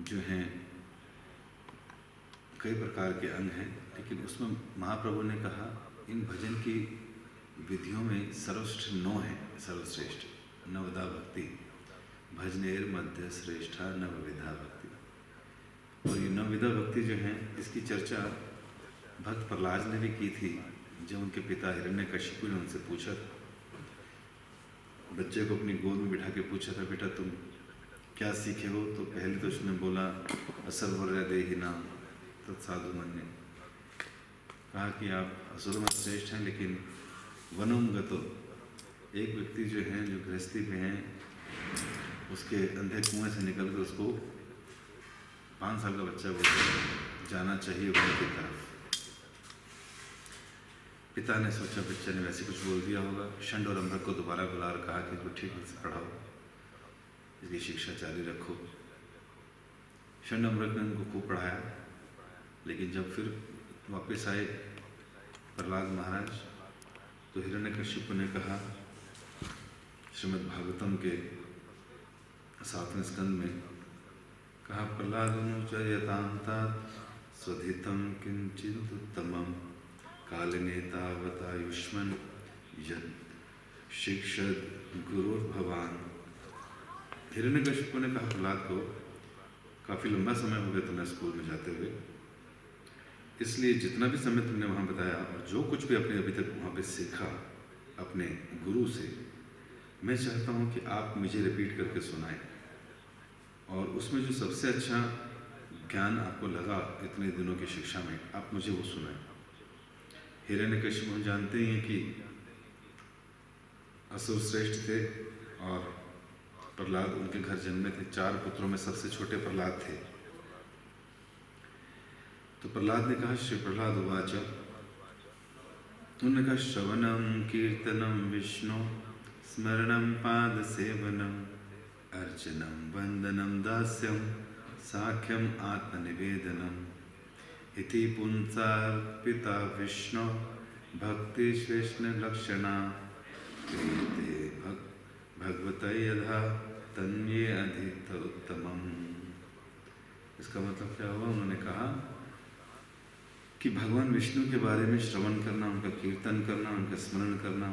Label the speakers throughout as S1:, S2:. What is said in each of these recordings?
S1: जो हैं कई प्रकार के अंग हैं, लेकिन उसमें महाप्रभु ने कहा इन भजन की विधियों में सर्वश्रेष्ठ 9 हैं। सर्वश्रेष्ठ नवदा भक्ति, भजनेर मध्य श्रेष्ठा नवविधा भक्ति। और ये नवविधा भक्ति जो है, इसकी चर्चा भक्त प्रहलाद ने भी की थी। जब उनके पिता हिरण्यकशिपु ने उनसे पूछा, बच्चे को अपनी गोद में बिठा के पूछा था, बेटा तुम क्या सीखे हो? तो पहले तो उसने बोला असर्वर्य देहि नाम तत्साधु मन्ये, कहा कि आप असुर में श्रेष्ठ हैं, लेकिन वनम गतो, एक व्यक्ति जो है जो गृहस्थी पे हैं, उसके अंधे कुएं से निकल कर उसको 5 साल का बच्चा बोलते जाना चाहिए वन की तरफ। पिता ने सोचा बच्चे ने वैसे कुछ बोल दिया होगा। षंड और अम्बक को दोबारा बुला और कहा कि इसको ठीक से पढ़ाओ, इसकी शिक्षा जारी रखो। षंड अम्बक ने उनको खूब पढ़ाया, लेकिन जब फिर वापस आए प्रहलाद महाराज, तो हिरण्यकशिपु ने कहा, श्रीमद् भागवतम के 7वें स्कंद में कहा, प्रहलादनुचर्यतान्तात् स्वधितं किंचिदुत्तमं कालनेतावतायुष्मन् यत् शिक्षद गुरुर्भवान्। हिरण्यकशिपु ने कहा प्रहलाद को, काफ़ी लंबा समय हो गया तुम्हें स्कूल में जाते हुए, इसलिए जितना भी समय तुमने वहाँ बताया और जो कुछ भी अपने अभी तक वहाँ पे सीखा अपने गुरु से, मैं चाहता हूँ कि आप मुझे रिपीट करके सुनाएं, और उसमें जो सबसे अच्छा ज्ञान आपको लगा इतने दिनों की शिक्षा में, आप मुझे वो सुनाएं। हिरण्यकशिपु हम जानते हैं कि असुर श्रेष्ठ थे और प्रहलाद उनके घर जन्मे थे। 4 पुत्रों में सबसे छोटे प्रहलाद थे। तो प्रहलाद ने कहा, श्री प्रहलाद उवाच, उन्होंने कहा, श्रवणम कीर्तनम विष्णु स्मरणम पाद सेवनम अर्चनम वंदनम दास्यम साख्यम आत्मनिवेदनम इति पुंसार्पिता विष्णु भक्ति श्रेष्ठ लक्षणा क्रियते भगवत यथा तन्ये अधित उत्तमम्। इसका मतलब क्या हुआ? उन्होंने कहा कि भगवान विष्णु के बारे में श्रवण करना, उनका कीर्तन करना, उनका स्मरण करना,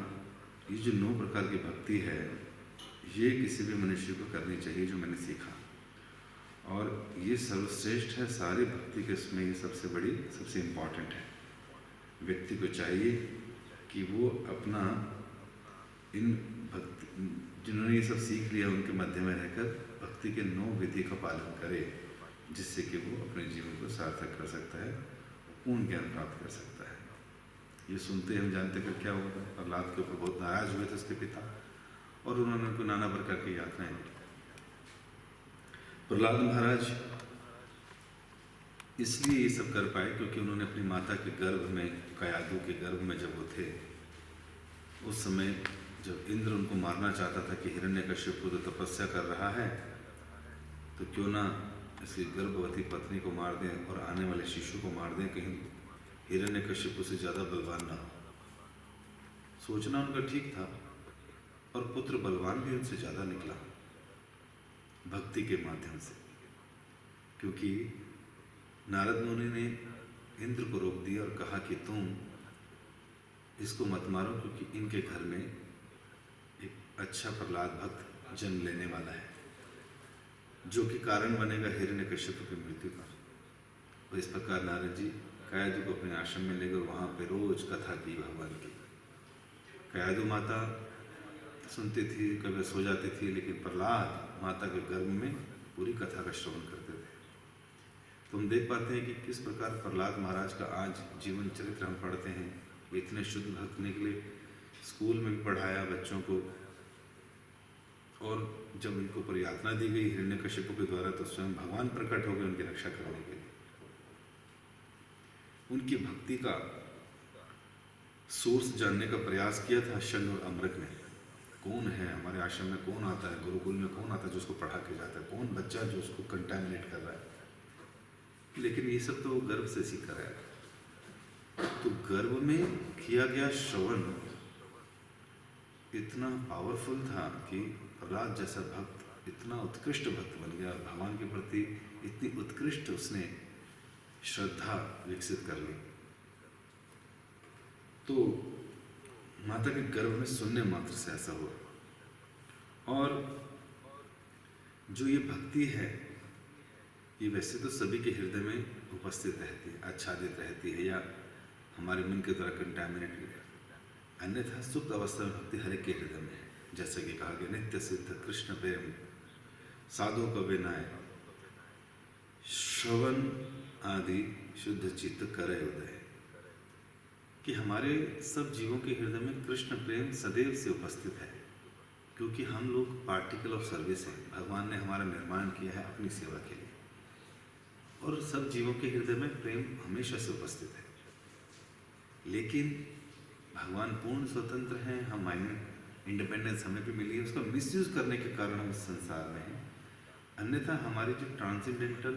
S1: ये जो 9 प्रकार की भक्ति है, ये किसी भी मनुष्य को करनी चाहिए, जो मैंने सीखा। और ये सर्वश्रेष्ठ है सारी भक्ति के, इसमें ये सबसे बड़ी, सबसे इम्पॉर्टेंट है। व्यक्ति को चाहिए कि वो अपना इन भक्ति, जिन्होंने ये सब सीख लिया, उनके मध्य में रहकर भक्ति के 9 विधि का पालन करे, जिससे कि वो अपने जीवन को सार्थक कर सकता है, पूर्ण ज्ञान प्राप्त कर सकता है। ये सुनते हम जानते फिर क्या होगा। प्रहलाद के ऊपर बहुत नाराज हुए थे उसके पिता, और उन्होंने उनको नाना प्रकार की यातनाएं दी। प्रहलाद महाराज इसलिए ये सब कर पाए क्योंकि उन्होंने अपनी माता के गर्भ में, कयादु के गर्भ में जब वो थे, उस समय जब इंद्र उनको मारना चाहता था कि हिरण्यकशिपु तो तपस्या कर रहा है, तो क्यों ना इसकी गर्भवती पत्नी को मार दें और आने वाले शिशु को मार दें, कहीं हिरण्यकशिपु से ज़्यादा बलवान ना हो। सोचना उनका ठीक था, और पुत्र बलवान भी उनसे ज़्यादा निकला भक्ति के माध्यम से, क्योंकि नारद मुनि ने इंद्र को रोक दिया और कहा कि तुम इसको मत मारो, क्योंकि इनके घर में एक अच्छा प्रहलाद भक्त जन्म लेने वाला है, जो कि कारण बनेगा हिरण्यकशिपु की मृत्यु का। और इस प्रकार नारद जी कयादु को अपने आश्रम में लेकर वहाँ पे रोज कथा की भगवान की। कयादु माता सुनती थी, कभी सो जाती थी, लेकिन प्रहलाद माता के गर्भ में पूरी कथा का श्रवण करते थे। तो हम देख पाते हैं कि किस प्रकार प्रहलाद महाराज का आज जीवन चरित्र हम पढ़ते हैं। इतने शुद्ध भक्त निकले, स्कूल में भी पढ़ाया बच्चों को, और जब उनको ऊपर यातना दी गई हिरण्यकशिपु के द्वारा, तो स्वयं भगवान प्रकट हो गए उनकी रक्षा करने के लिए। उनकी भक्ति का सोर्स जानने का प्रयास किया था षंड और अम्बक ने। कौन है हमारे आश्रम में, कौन आता है, गुरुकुल में कौन आता है जो उसको पढ़ा के जाता है, कौन बच्चा जो उसको कंटामिनेट कर रहा है। लेकिन ये सब तो गर्भ से सीखा है। तो गर्भ में किया गया श्रवण इतना पावरफुल था कि प्रहलाद जैसा भक्त इतना उत्कृष्ट भक्त बन गया, भगवान के प्रति इतनी उत्कृष्ट उसने श्रद्धा विकसित कर ली। तो माता के गर्भ में सुनने मात्र से ऐसा हुआ। और जो ये भक्ति है, ये वैसे तो सभी के हृदय में उपस्थित रहती है, आच्छादित रहती है, या हमारे मन के द्वारा कंटैमिनेटेड है। अन्यथा सुप्त अवस्था में भक्ति हर एक के हृदय में है। जैसे कि कहा गया, नित्य सिद्ध कृष्ण प्रेम साधु कबे नाय, श्रवण आदि शुद्ध चित्त करे उदय। कि हमारे सब जीवों के हृदय में कृष्ण प्रेम सदैव से उपस्थित है, क्योंकि हम लोग पार्टिकल ऑफ सर्विस हैं। भगवान ने हमारा निर्माण किया है अपनी सेवा के लिए, और सब जीवों के हृदय में प्रेम हमेशा से उपस्थित है। लेकिन भगवान पूर्ण स्वतंत्र हैं, हम माइंड इंडिपेंडेंस हमें भी मिली है, उसका मिसयूज करने के कारण हम इस संसार में हैं। अन्यथा हमारी जो ट्रांसेंडेंटल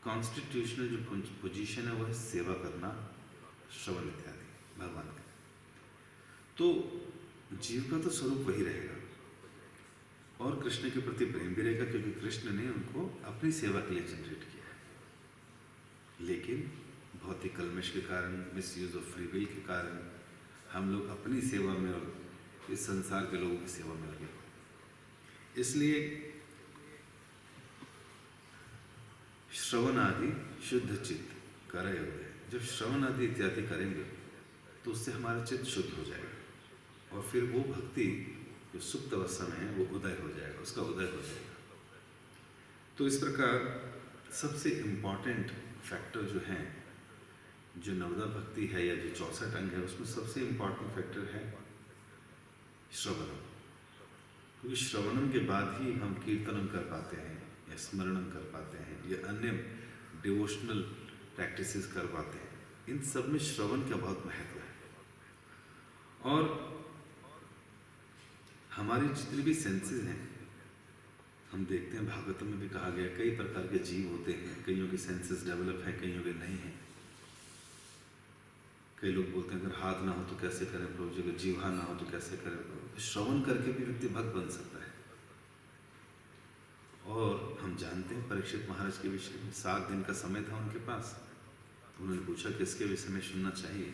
S1: कॉन्स्टिट्यूशनल जो पोजीशन है वो है सेवा करना, श्रवण इत्यादि भगवान का। तो जीव का तो स्वरूप वही रहेगा, और कृष्ण के प्रति प्रेम भी रहेगा, क्योंकि कृष्ण ने उनको अपनी सेवा के लिए जनरेट किया है। लेकिन भौतिक कलमश के कारण, मिसयूज ऑफ फ्री विल के कारण हम लोग अपनी सेवा में और इस संसार के लोगों की सेवा में लगे। इसलिए श्रवण आदि शुद्ध चित्त करे हुए, जब श्रवण आदि इत्यादि करेंगे तो उससे हमारा चित्त शुद्ध हो जाएगा, और फिर वो भक्ति जो सुप्त अवस्था में है वो उदय हो जाएगा, उसका उदय हो जाएगा। तो इस प्रकार सबसे इम्पॉर्टेंट फैक्टर जो है, जो नवदा भक्ति है या जो 64 अंग है, उसमें सबसे इम्पॉर्टेंट फैक्टर है श्रवणम। क्योंकि श्रवणम के बाद ही हम कीर्तनम कर पाते हैं, या स्मरणम कर पाते हैं, या अन्य डिवोशनल प्रैक्टिसेस कर पाते हैं। इन सब में श्रवण का बहुत महत्व है। और हमारी जितनी भी सेंसेस हैं, हम देखते हैं भागवतम में भी कहा गया, कई प्रकार के जीव होते हैं, कईयों के सेंसेस डेवलप हैं, कईयों के नहीं हैं। कई लोग बोलते हैं अगर हाथ ना हो तो कैसे करें प्रभु जी, अगर जीवा ना हो तो कैसे करें प्रभु। श्रवण करके भी व्यक्ति भक्त बन सकता है। और हम जानते हैं परीक्षित महाराज के विषय में 7 दिन का समय था उनके पास। उन्होंने पूछा किसके विषय में सुनना चाहिए,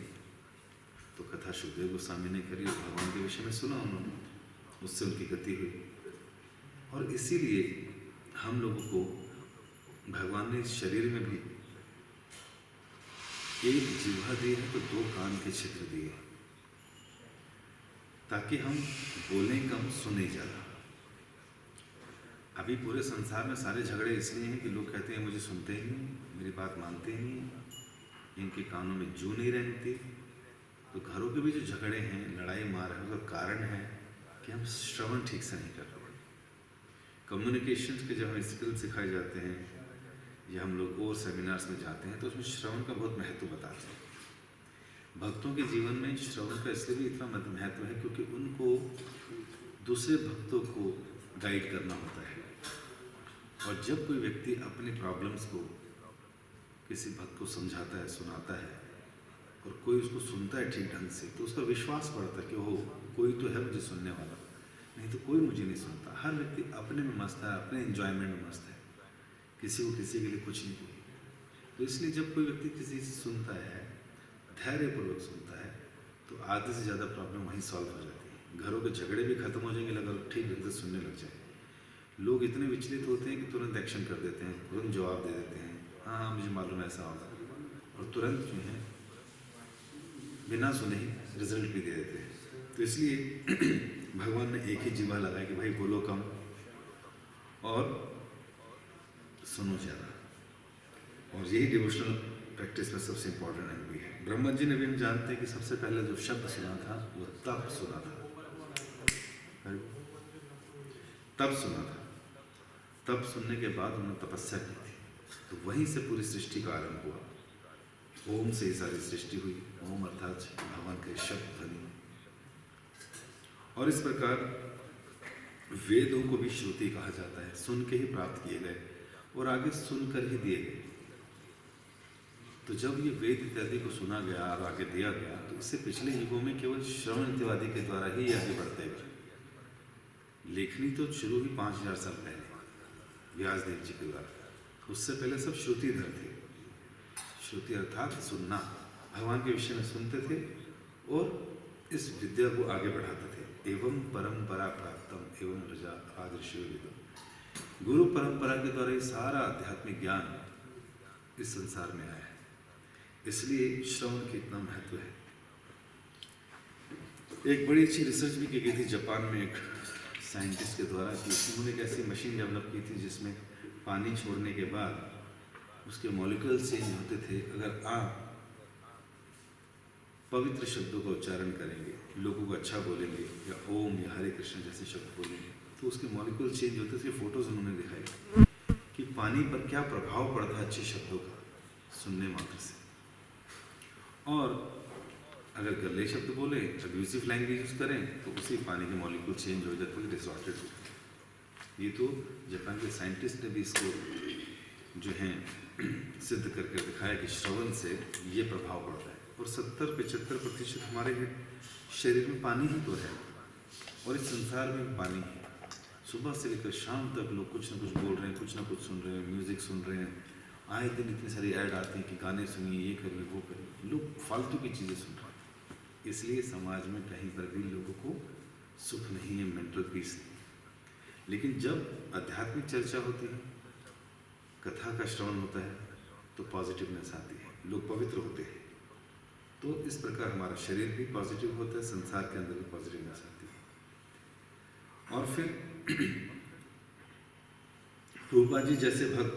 S1: तो कथा सुखदेव गोस्वामी ने करी, और भगवान के विषय में सुना उन्होंने, उससे उनकी गति हुई। और इसीलिए हम लोगों को भगवान ने इस शरीर में भी एक जिह्वा दी है तो 2 कान के छिद्र दिए, ताकि हम बोलें कम सुने ज़्यादा। अभी पूरे संसार में सारे झगड़े इसलिए हैं कि लोग कहते हैं मुझे सुनते ही नहीं, मेरी बात मानते ही नहीं, इनके कानों में जू नहीं रहती। तो घरों के भी जो झगड़े हैं, लड़ाई मार है, उसका कारण है कि हम श्रवण ठीक से नहीं कर रहे। कम्युनिकेशन के जब हमें स्किल सिखाए जाते हैं, या हम लोग और सेमिनार्स में जाते हैं, तो उसमें श्रवण का बहुत महत्व बताते हैं। भक्तों के जीवन में श्रवण का इसलिए भी इतना महत्व है क्योंकि उनको दूसरे भक्तों को गाइड करना होता है। और जब कोई व्यक्ति अपनी प्रॉब्लम्स को किसी भक्त को समझाता है, सुनाता है, और कोई उसको सुनता है ठीक ढंग से, तो उसका विश्वास बढ़ता है कि हो कोई तो है मुझे सुनने वाला, नहीं तो कोई मुझे नहीं सुनता। हर व्यक्ति अपने में मस्त है, अपने एंजॉयमेंट में मस्त है, किसी को किसी के लिए कुछ नहीं कोई। तो इसलिए जब कोई व्यक्ति किसी से सुनता है, धैर्यपूर्वक सुनता है, तो आधे से ज़्यादा प्रॉब्लम वहीं सॉल्व हो जाती है। घरों के झगड़े भी खत्म हो जाएंगे अगर ठीक ढंग से सुनने लग जाए। लोग इतने विचलित होते हैं कि तुरंत एक्शन कर देते हैं, तुरंत जवाब दे देते हैं, हाँ हाँ मुझे मालूम है ऐसा होगा, और तुरंत जो है बिना सुने ही रिजल्ट भी दे देते हैं। तो इसलिए भगवान ने एक ही जिह्वा लगाया कि भाई बोलो कम और सुनो ज़्यादा। और यही डिवोशनल प्रैक्टिस में सबसे इम्पोर्टेंट अंग भी है। ब्रह्मा जी ने भी हम जानते हैं कि सबसे पहले जो शब्द सुना था वो तप सुना था, तप सुना था। तप सुनने के बाद उन्होंने तपस्या की थी, तो वहीं से पूरी सृष्टि का आरंभ हुआ। ओम से ही सारी सृष्टि हुई। ओम अर्थात भगवान के शब्द ध्वनि। और इस प्रकार वेदों को भी श्रुति कहा जाता है, सुन के ही प्राप्त किए गए और आगे सुनकर ही दिए गए। तो जब ये वेद इत्यादि को सुना गया और आगे दिया गया, तो इससे पिछले युगों में केवल श्रवण इत्यादि के द्वारा ही आगे बढ़ते गए। लेखनी तो शुरू हुई 5000 साल पहले व्यासदेव जी के द्वारा। उससे पहले सब श्रुतिधर थे। श्रुति अर्थात सुनना, भगवान के विषय में सुनते थे और इस विद्या को आगे बढ़ाते थे। एवं परंपरा प्राप्तम एवं रजा आदर्शो विदम। गुरु परंपरा के द्वारा ये सारा आध्यात्मिक ज्ञान इस संसार में आया है, इसलिए श्रवण की इतना महत्व है। एक बड़ी अच्छी रिसर्च भी की गई थी जापान में एक साइंटिस्ट के द्वारा कि उन्होंने एक ऐसी मशीन डेवलप की थी जिसमें पानी छोड़ने के बाद उसके मॉलिक्यूल्स चेंज होते थे। अगर आप पवित्र शब्दों का उच्चारण करेंगे, लोगों को अच्छा बोलेंगे या ओम या हरे कृष्ण जैसे शब्द बोलेंगे तो उसके मॉलिक्यूल चेंज होते थे। फोटोज उन्होंने दिखाई कि पानी पर क्या प्रभाव पड़ता है अच्छे शब्दों का सुनने मात्र से। और अगर गले शब्द बोले, अब्यूसिव लैंग्वेज यूज करें तो उसी पानी के मॉलिक्यूल चेंज हो जाते हैं, डिसऑर्डर्ड होते हैं। ये तो जापान के साइंटिस्ट ने भी इसको जो है सिद्ध करके दिखाया कि श्रवण से ये प्रभाव पड़ता है। और 70-75% हमारे शरीर में पानी ही तो है और इस संसार में पानी है। सुबह से लेकर शाम तक लोग कुछ ना कुछ बोल रहे हैं, कुछ ना कुछ सुन रहे हैं, म्यूजिक सुन रहे हैं। आए दिन इतनी सारी ऐड आती हैं कि गाने सुनिए, ये करिए, वो करिए, लोग फालतू की चीज़ें सुन रहे हैं। इसलिए समाज में कहीं पर भी लोगों को सुख नहीं है, मेंटल पीस नहीं। लेकिन जब आध्यात्मिक चर्चा होती है, कथा का श्रवण होता है तो पॉजिटिवनेस आती है, लोग पवित्र होते हैं। तो इस प्रकार हमारा शरीर भी पॉजिटिव होता है, संसार के अंदर भी पॉजिटिवनेस आती है। और फिर प्रभुपाद जी जैसे भक्त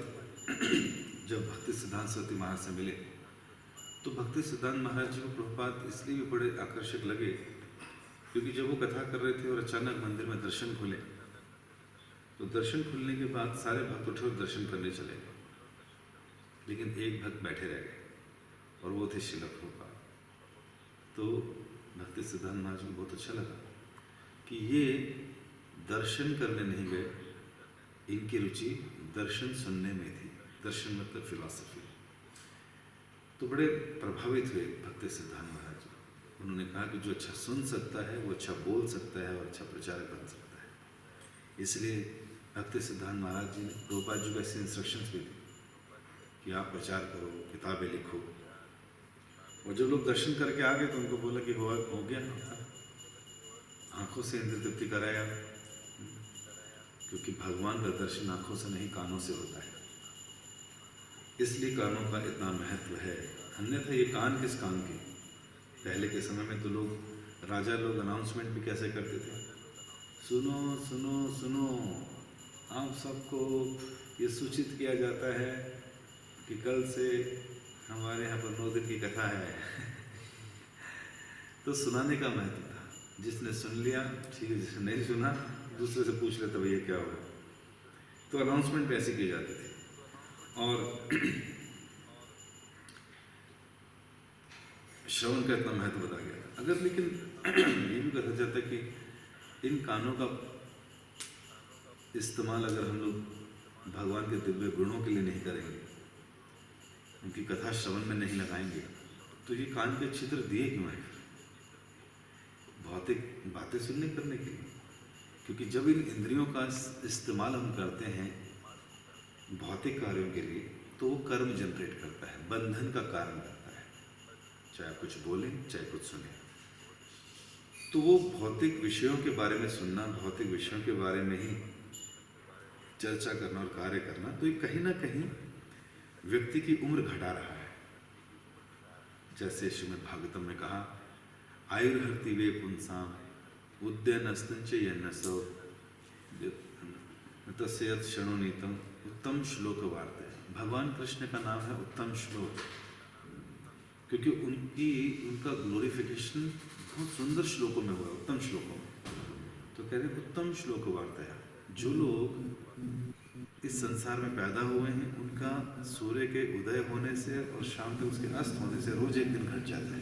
S1: जब भक्ति सिद्धांत सरस्वती महाराज से मिले तो भक्ति सिद्धांत महाराज जी को प्रभुपाद इसलिए भी बड़े आकर्षक लगे क्योंकि जब वो कथा कर रहे थे और अचानक मंदिर में दर्शन खुले तो दर्शन खुलने के बाद सारे भक्त उठे और दर्शन करने चले गए, लेकिन एक भक्त बैठे रह गए और वो थे श्रील प्रभुपाद। तो भक्ति सिद्धांत महाराज को बहुत अच्छा लगा कि ये दर्शन करने नहीं गए, इनकी रुचि दर्शन सुनने में थी। दर्शन मतलब फिलॉसफी। तो बड़े प्रभावित हुए भक्ति सिद्धांत महाराज। उन्होंने कहा कि जो अच्छा सुन सकता है वो अच्छा बोल सकता है और अच्छा प्रचारक बन सकता है। इसलिए भक्ति सिद्धांत महाराज जी ने प्रभुपाद जी को ऐसे इंस्ट्रक्शंस भी दी कि आप प्रचार करो, किताबें लिखो। और जब लोग दर्शन करके आ गए तो उनको बोला कि हो गया, आंखों से इंद्र तृप्ति कराया, क्योंकि भगवान का दर्शन आंखों से नहीं कानों से होता है। इसलिए कानों का इतना महत्व है, अन्यथा ये कान किस काम के। पहले के समय में तो लोग राजा लोग अनाउंसमेंट भी कैसे करते थे, सुनो सुनो सुनो, आप सबको ये सूचित किया जाता है कि कल से हमारे यहाँ पर 9 दिन की कथा है। तो सुनाने का महत्व था, जिसने सुन लिया ठीक है, जिसने नहीं सुना दूसरे से पूछ लेता भैया क्या होगा। तो अनाउंसमेंट ऐसे किए जाते थे। और श्रवण का इतना महत्व बताया गया। अगर लेकिन ये भी कहा जाता है कि इन कानों का इस्तेमाल अगर हम लोग भगवान के दिव्य गुणों के लिए नहीं करेंगे, उनकी कथा श्रवण में नहीं लगाएंगे, तो ये कान के छिद्र दिए क्यों हैं? भौतिक बातें सुनने करने के लिए। क्योंकि जब इन इंद्रियों का इस्तेमाल हम करते हैं भौतिक कार्यों के लिए तो वो कर्म जनरेट करता है, बंधन का कारण करता है। चाहे कुछ बोलें चाहे कुछ सुने, तो वो भौतिक विषयों के बारे में सुनना, भौतिक विषयों के बारे में ही चर्चा करना और कार्य करना, तो ये कहीं ना कहीं व्यक्ति की उम्र घटा रहा है। जैसे श्रीमद् भागवतम में कहा, आयुर्हति वे पुंसाम उद्यनस्तंच यन्नसो तस्यत् शृणुनीतम उत्तम श्लोक वार्ते। भगवान कृष्ण का नाम है उत्तम श्लोक, क्योंकि उनका ग्लोरिफिकेशन बहुत सुंदर श्लोकों में हुआ, उत्तम श्लोकों में। तो कह रहे उत्तम श्लोक वार्ता। जो लोग इस संसार में पैदा हुए हैं उनका सूर्य के उदय होने से और शाम तक उसके अस्त होने से रोज एक दिन घट जाता है।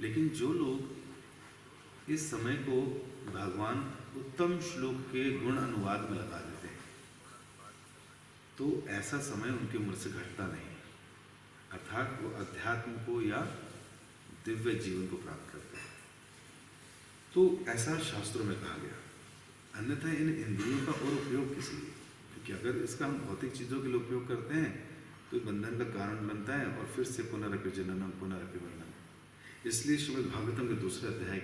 S1: लेकिन जो लोग इस समय को भगवान उत्तम श्लोक के गुण अनुवाद में लगा देते हैं तो ऐसा समय उनकी उम्र से घटता नहीं, अर्थात वो अध्यात्म को या दिव्य जीवन को प्राप्त करते हैं। तो ऐसा शास्त्रों में कहा गया। अन्यथा इन इंद्रियों का और उपयोग किस लिए? क्योंकि अगर इसका हम भौतिक चीज़ों के लिए उपयोग करते हैं तो ये बंधन का कारण बनता है और फिर से पुनरपि जननम पुनरपि मरणम। इसलिए श्रीमद् भागवतम के दूसरे अध्याय,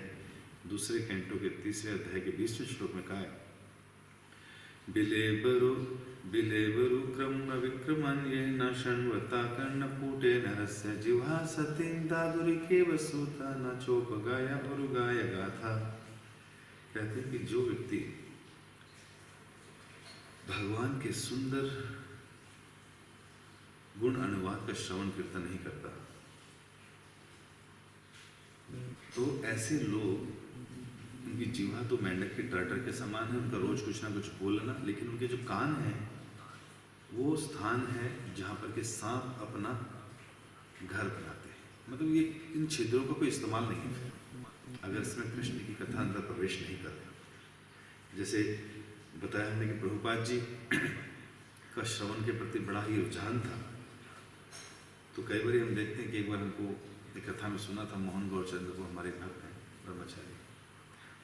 S1: दूसरे कैंटो के तीसरे अध्याय के 20वें श्लोक में कहा है, बिलेबरु बिलेबरु क्रम विक्रमण्ये न शण्वता कर्णपूटे नरस्य जिह्वा सतीं दादुरिके वसुता न चोपगाया उरुगाय गाथा। कहते हैं कि जो व्यक्ति भगवान के सुंदर गुण अनुवाद का श्रवण कीर्तन नहीं करता, तो ऐसे लोग, उनकी जीवा तो मेंढक की टाटर के समान है, उनका रोज कुछ ना कुछ बोलना, लेकिन उनके जो कान हैं वो स्थान है जहाँ पर के सांप अपना घर बनाते हैं। मतलब ये इन छिद्रों का कोई इस्तेमाल नहीं है अगर इसमें कृष्ण की कथा अंदर प्रवेश नहीं करते। जैसे बताया हमने कि प्रभुपाद जी का श्रवण के प्रति बड़ा ही रुझान था, तो कई बार हम देखते हैं कि एक बार हमको एक कथा में सुना था, मोहन गौरचंद्र को, हमारे भक्त हैं ब्रह्मचारी,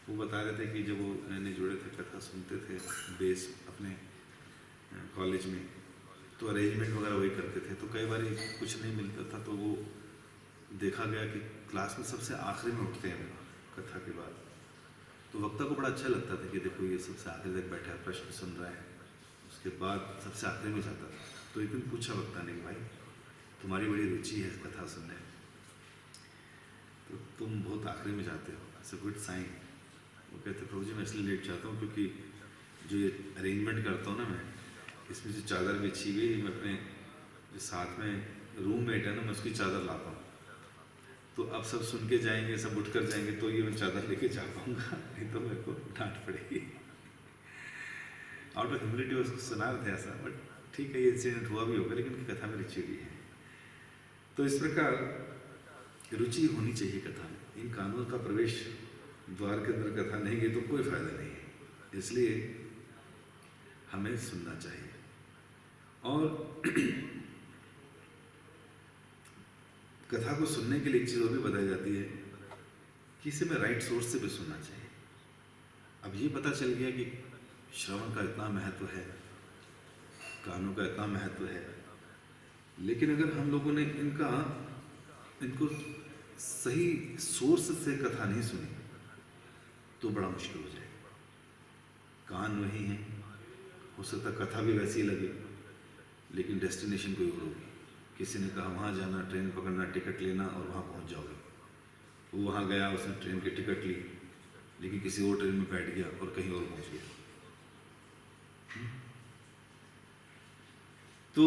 S1: वो बता रहे थे कि जब वो नए जुड़े थे, कथा सुनते थे बेस अपने कॉलेज में, तो अरेंजमेंट वगैरह वही करते थे, तो कई बार कुछ नहीं मिलता था, तो वो देखा गया कि क्लास में सबसे आखिरी में उठते हैं कथा के बाद। तो वक्ता को बड़ा अच्छा लगता था कि देखो ये सबसे आखिर तक बैठा है, प्रश्न सुन रहा है, उसके बाद सबसे आखिरी में जाता था। तो एक दिन पूछा वक्ता ने, भाई तुम्हारी बड़ी रुचि है कथा सुनने, तो तुम बहुत आखिरी में जाते हो, इट्स अ गुड साइन। वो कहते प्रभु जी मैं इसलिए लेट जाता हूँ क्योंकि जो ये अरेंजमेंट करता हूँ ना मैं, इसमें जो चादर बिछी हुई, मैं अपने जो साथ में रूममेट है ना, मैं उसकी चादर लाता हूँ, तो अब सब सुन के जाएंगे, सब उठ कर जाएंगे, तो ये मैं चादर लेके जा पाऊँगा, नहीं तो मेरे को डांट पड़ेगी। आउट ऑफ ह्यूमिलिटी उसको सुना रहे थे ऐसा, बट ठीक है ये इंसिडेंट हुआ भी होगा, लेकिन कथा में रुचि भी है। तो इस प्रकार रुचि होनी चाहिए कथा में। इन कानून का प्रवेश द्वार के अंदर कथा नहीं गई तो कोई फायदा नहीं है, इसलिए हमें सुनना चाहिए। और कथा को सुनने के लिए एक चीज़ और भी बताई जाती है कि इसे में राइट सोर्स से भी सुनना चाहिए। अब ये पता चल गया कि श्रवण का इतना महत्व है, कानों का इतना महत्व है, लेकिन अगर हम लोगों ने इनको सही सोर्स से कथा नहीं सुनी तो बड़ा मुश्किल हो जाएगा। कान वही है, हो सकता कथा भी वैसी लगे लेकिन डेस्टिनेशन कोई और होगी। किसी ने कहा वहाँ जाना, ट्रेन पकड़ना, टिकट लेना और वहाँ पहुँच जाओगे, वो वहाँ गया, उसने ट्रेन की टिकट ली, लेकिन किसी और ट्रेन में बैठ गया और कहीं और पहुँच गया। तो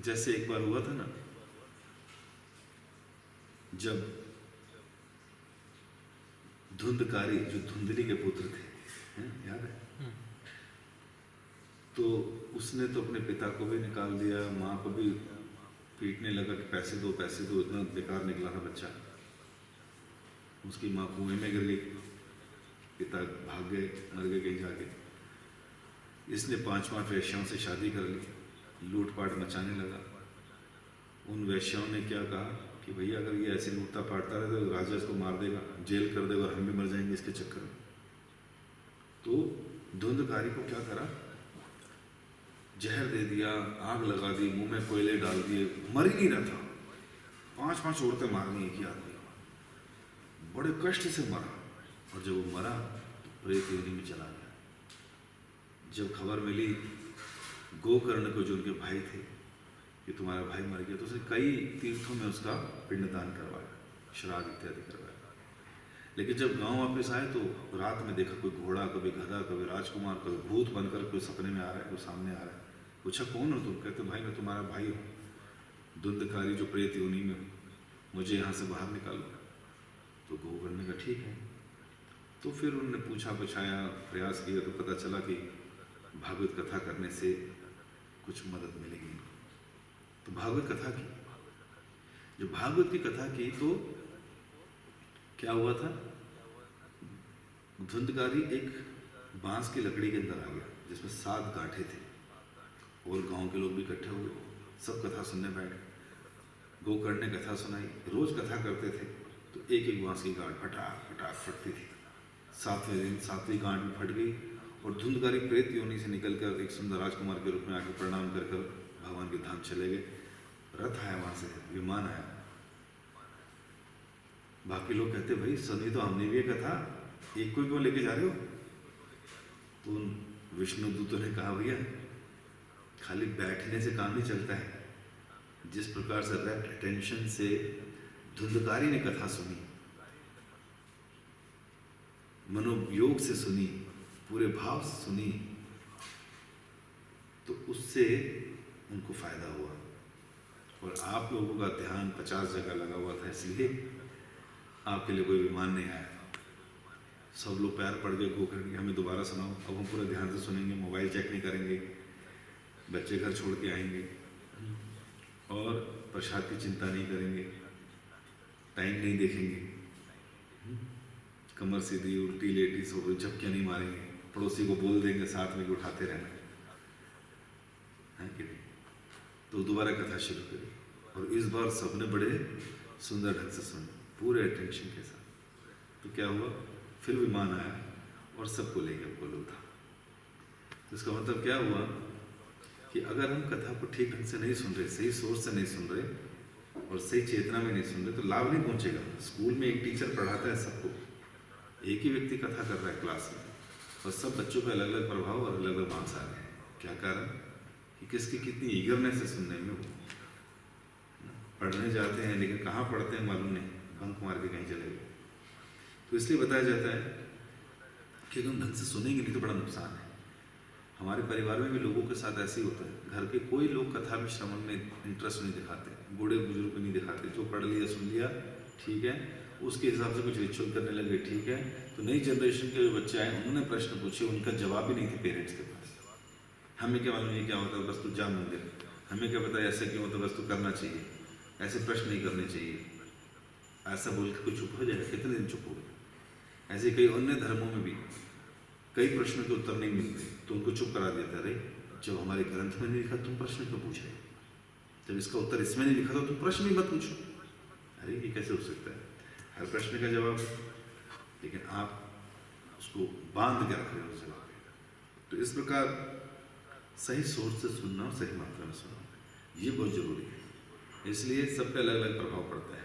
S1: जैसे एक बार हुआ था ना, जब धुंधकारी जो धुंधली के पुत्र थे, याद है, तो उसने तो अपने पिता को भी निकाल दिया, माँ को भी पीटने लगा कि पैसे दो, इतना बेकार निकला था बच्चा। उसकी माँ कुएं में गिर गई, पिता भाग गए, मर गए कहीं जाके। इसने 5 वेश्याओं से शादी कर ली, लूटपाट मचाने लगा। उन वेश्याओं ने क्या कहा कि भैया अगर ये ऐसे लूटता पाटता रहे तो राजा इसको मार देगा, जेल कर देगा, हम भी मर जाएंगे इसके चक्कर में। तो धुंधकारी को क्या करा, जहर दे दिया, आग लगा दी, मुंह में कोयले डाल दिए, मर ही नहीं रहा था। 5 औरतें मारनी एक ही आदमी, बड़े कष्ट से मरा। और जब वो मरा तो प्रेत योनि में चला गया। जब खबर मिली गोकर्ण को, जो उनके भाई थे, कि तुम्हारा भाई मर गया, तो उसने कई तीर्थों में उसका पिंडदान करवाया, श्राद्ध इत्यादि करवाया। लेकिन जब गांव वापस आए तो रात में देखा कोई घोड़ा, कभी गधा, कभी राजकुमार, कभी भूत बनकर कोई सपने में आ रहा है, कोई सामने आ रहा है। पूछा कौन हो तुम? कहते भाई मैं तुम्हारा भाई हूँ, धुंधकारी जो प्रेत योनि में, मुझे यहाँ से बाहर निकालो। तो गोकर्ण का ठीक है। तो फिर उन्होंने पूछा बछाया, प्रयास किया, तो पता चला कि भागवत कथा करने से कुछ मदद मिलेगी इनको। तो भागवत कथा की, जो भागवत की कथा की, तो क्या हुआ था, धुंधकारी एक बांस की लकड़ी के अंदर आ गया जिसमें 7 गांठें थे, और गांव के लोग भी इकट्ठे हुए, सब कथा सुनने बैठ गए। गोकर्ण ने कथा सुनाई। रोज कथा करते थे तो एक एक बांस की गांठ फटाक फटाक फटती थी, 7वें दिन 7वीं गांठ भी फट गई और धुंधकारी प्रेत योनि से निकलकर एक सुंदर राजकुमार के रूप में आके प्रणाम कर कर भगवान के धाम चले गए। रथ आया वहाँ से, विमान आया। बाकी लोग कहते भाई सुनी तो हमने भी एक कथा, एक को क्यों लेके जा रहे हो? तो उन विष्णु दूतों ने कहा भैया खाली बैठने से काम नहीं चलता है। जिस प्रकार से रैप्ट अटेंशन से धुंधकारी ने कथा सुनी, मनोयोग से सुनी, पूरे भाव से सुनी, तो उससे उनको फायदा हुआ। और आप लोगों का ध्यान 50 जगह लगा हुआ था, इसलिए आपके लिए कोई विमान नहीं आया। सब लोग पैर पड़ गए गोखर के हमें दोबारा सुनाओ। अब हम पूरे ध्यान से सुनेंगे, मोबाइल चेक नहीं करेंगे, बच्चे घर छोड़ के आएंगे और प्रसाद की चिंता नहीं करेंगे, टाइम नहीं देखेंगे, कमर सीधी उल्टी लेटी सो झपकियाँ नहीं मारेंगे, पड़ोसी को बोल देंगे साथ में उठाते रहना है कि नहीं। तो दोबारा कथा शुरू करी और इस बार सबने बड़े सुंदर ढंग से सुना, पूरे अटेंशन के साथ। तो क्या हुआ, फिर विमान आया और सबको ले गया गोलोक धाम। तो इसका मतलब क्या हुआ कि अगर हम कथा को ठीक ढंग से नहीं सुन रहे, सही सोच से नहीं सुन रहे और सही चेतना में नहीं सुन रहे, तो लाभ नहीं पहुंचेगा। स्कूल में एक टीचर पढ़ाता है सबको, एक ही व्यक्ति कथा कर रहा है क्लास में और सब बच्चों पे अलग अलग प्रभाव और अलग अलग मार्क्स आ रहे हैं। क्या कारण कि किसकी कितनी ईगरनेस है सुनने में। वो पढ़ने जाते हैं लेकिन कहाँ पढ़ते हैं मालूम नहीं, बंक मार के कहीं चले गए। तो इसलिए बताया जाता है कि अगर हम ढंग से सुनेंगे नहीं तो बड़ा नुकसान है। हमारे परिवार में भी लोगों के साथ ऐसे ही होता है। घर के कोई लोग कथा में श्रवण में इंटरेस्ट नहीं दिखाते, बूढ़े बुजुर्ग नहीं दिखाते। जो पढ़ लिया सुन लिया ठीक है, उसके हिसाब से कुछ रिचुअल करने लगे ठीक है। तो नई जनरेशन के जो बच्चे आए उन्होंने प्रश्न पूछे, उनका जवाब भी नहीं थे पेरेंट्स के पास। हमें क्या मालूम ये क्या होता है, बस तू जा मंदिर, हमें क्या पता ऐसा क्यों होता है, बस तू करना चाहिए, ऐसे प्रश्न नहीं करने चाहिए। ऐसा बोल के कुछ चुप हो जाएगा, कितने दिन चुप हो गए। ऐसे कई अन्य धर्मों में भी कई प्रश्नों के उत्तर नहीं मिलते तो उनको चुप करा देता। अरे जब हमारे ग्रंथ में नहीं लिखा तुम प्रश्न क्यों पूछ रहे, जब इसका उत्तर इसमें नहीं लिखा तो तुम प्रश्न ही मत पूछो। अरे ये कैसे हो सकता है, हर प्रश्न का जवाब है, लेकिन आप उसको बांध के रख रहे हो उस जवाब में। तो इस प्रकार सही सोच से सुनना और सही मात्रा में सुनना ये बहुत जरूरी है। इसलिए सब पे अलग अलग प्रभाव पड़ता है।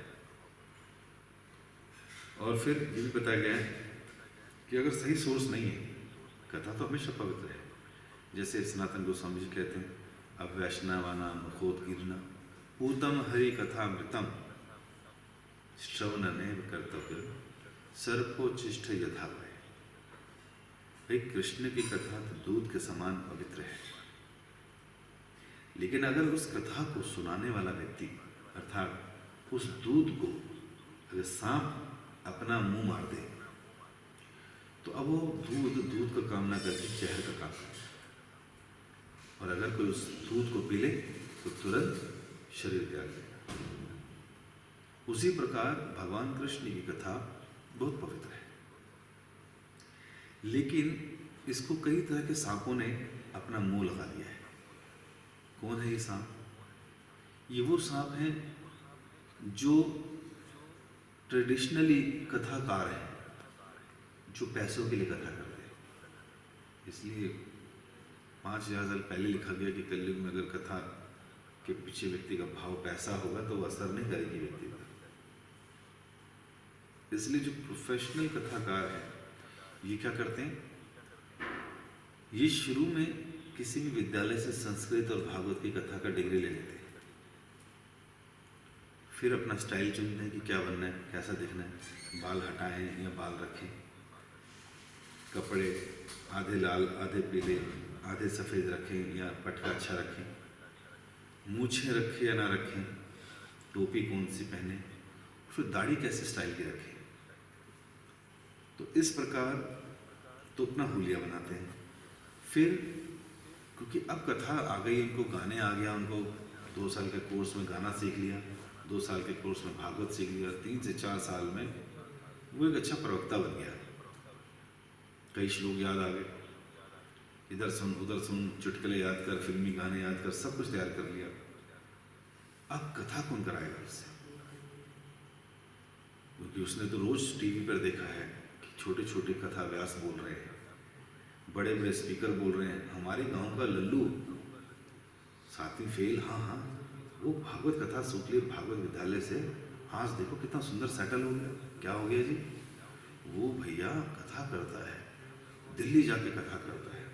S1: और फिर ये भी बताया गया है कि अगर सही सोर्स नहीं है, कथा तो हमेशा पवित्र है। जैसे सनातन गोस्वामी जी कहते हैं, अब वैष्णवानां मुखोद्गीर्णा पूतम हरि कथामृतम श्रवणनेव कर्तव्य सर्पोचिष्ठ यथावय। भाई कृष्ण की कथा तो दूध के समान पवित्र है, लेकिन अगर उस कथा को सुनाने वाला व्यक्ति अर्थात उस दूध को अगर सांप अपना मुंह मार दे तो अब वो दूध का काम ना करके जहर का काम करे, और अगर कोई उस दूध को पी ले तो तुरंत शरीर त्याग देगा। उसी प्रकार भगवान कृष्ण की कथा बहुत पवित्र है, लेकिन इसको कई तरह के सांपों ने अपना मुंह लगा दिया है। कौन है ये सांप? ये वो सांप हैं जो ट्रेडिशनली कथाकार हैं, जो पैसों के लिए कथा करते हैं। इसलिए 5000 साल पहले लिखा गया कि कलयुग में अगर कथा के पीछे व्यक्ति का भाव पैसा होगा तो वो असर नहीं करेगी व्यक्ति पर। इसलिए जो प्रोफेशनल कथाकार है ये क्या करते हैं, ये शुरू में किसी भी विद्यालय से संस्कृत और भागवत की कथा का डिग्री ले लेते हैं, फिर अपना स्टाइल चुनते हैं कि क्या बनना है, कैसा दिखना है, बाल हटाएं या बाल रखें, कपड़े आधे लाल आधे पीले आधे सफ़ेद रखें या पटका अच्छा रखें, मूछें रखें या ना रखें, टोपी कौन सी पहने, फिर दाढ़ी कैसे स्टाइल की रखें। तो इस प्रकार तो अपना हुलिया बनाते हैं। फिर क्योंकि अब कथा आ गई, उनको गाने आ गया, उनको 2 साल के कोर्स में गाना सीख लिया, 2 साल के कोर्स में भागवत सीख लिया, 3 से 4 साल में वो एक अच्छा प्रवक्ता बन गया। कई श्लोक याद आ गए, इधर सुन उधर सुन, चुटकुले याद कर, फिल्मी गाने याद कर, सब कुछ तैयार कर लिया। अब कथा कौन कराएगा उससे, क्योंकि उसने तो रोज टीवी पर देखा है कि छोटे छोटे कथा व्यास बोल रहे हैं, बड़े बड़े स्पीकर बोल रहे हैं। हमारे गांव का लल्लू 7वीं फेल, हाँ हाँ, वो भागवत कथा शुक्ल भागवत विद्यालय से आज देखो कितना सुंदर सेटल हो गया। क्या हो गया जी? वो भैया कथा करता है, दिल्ली जाके कथा करता है,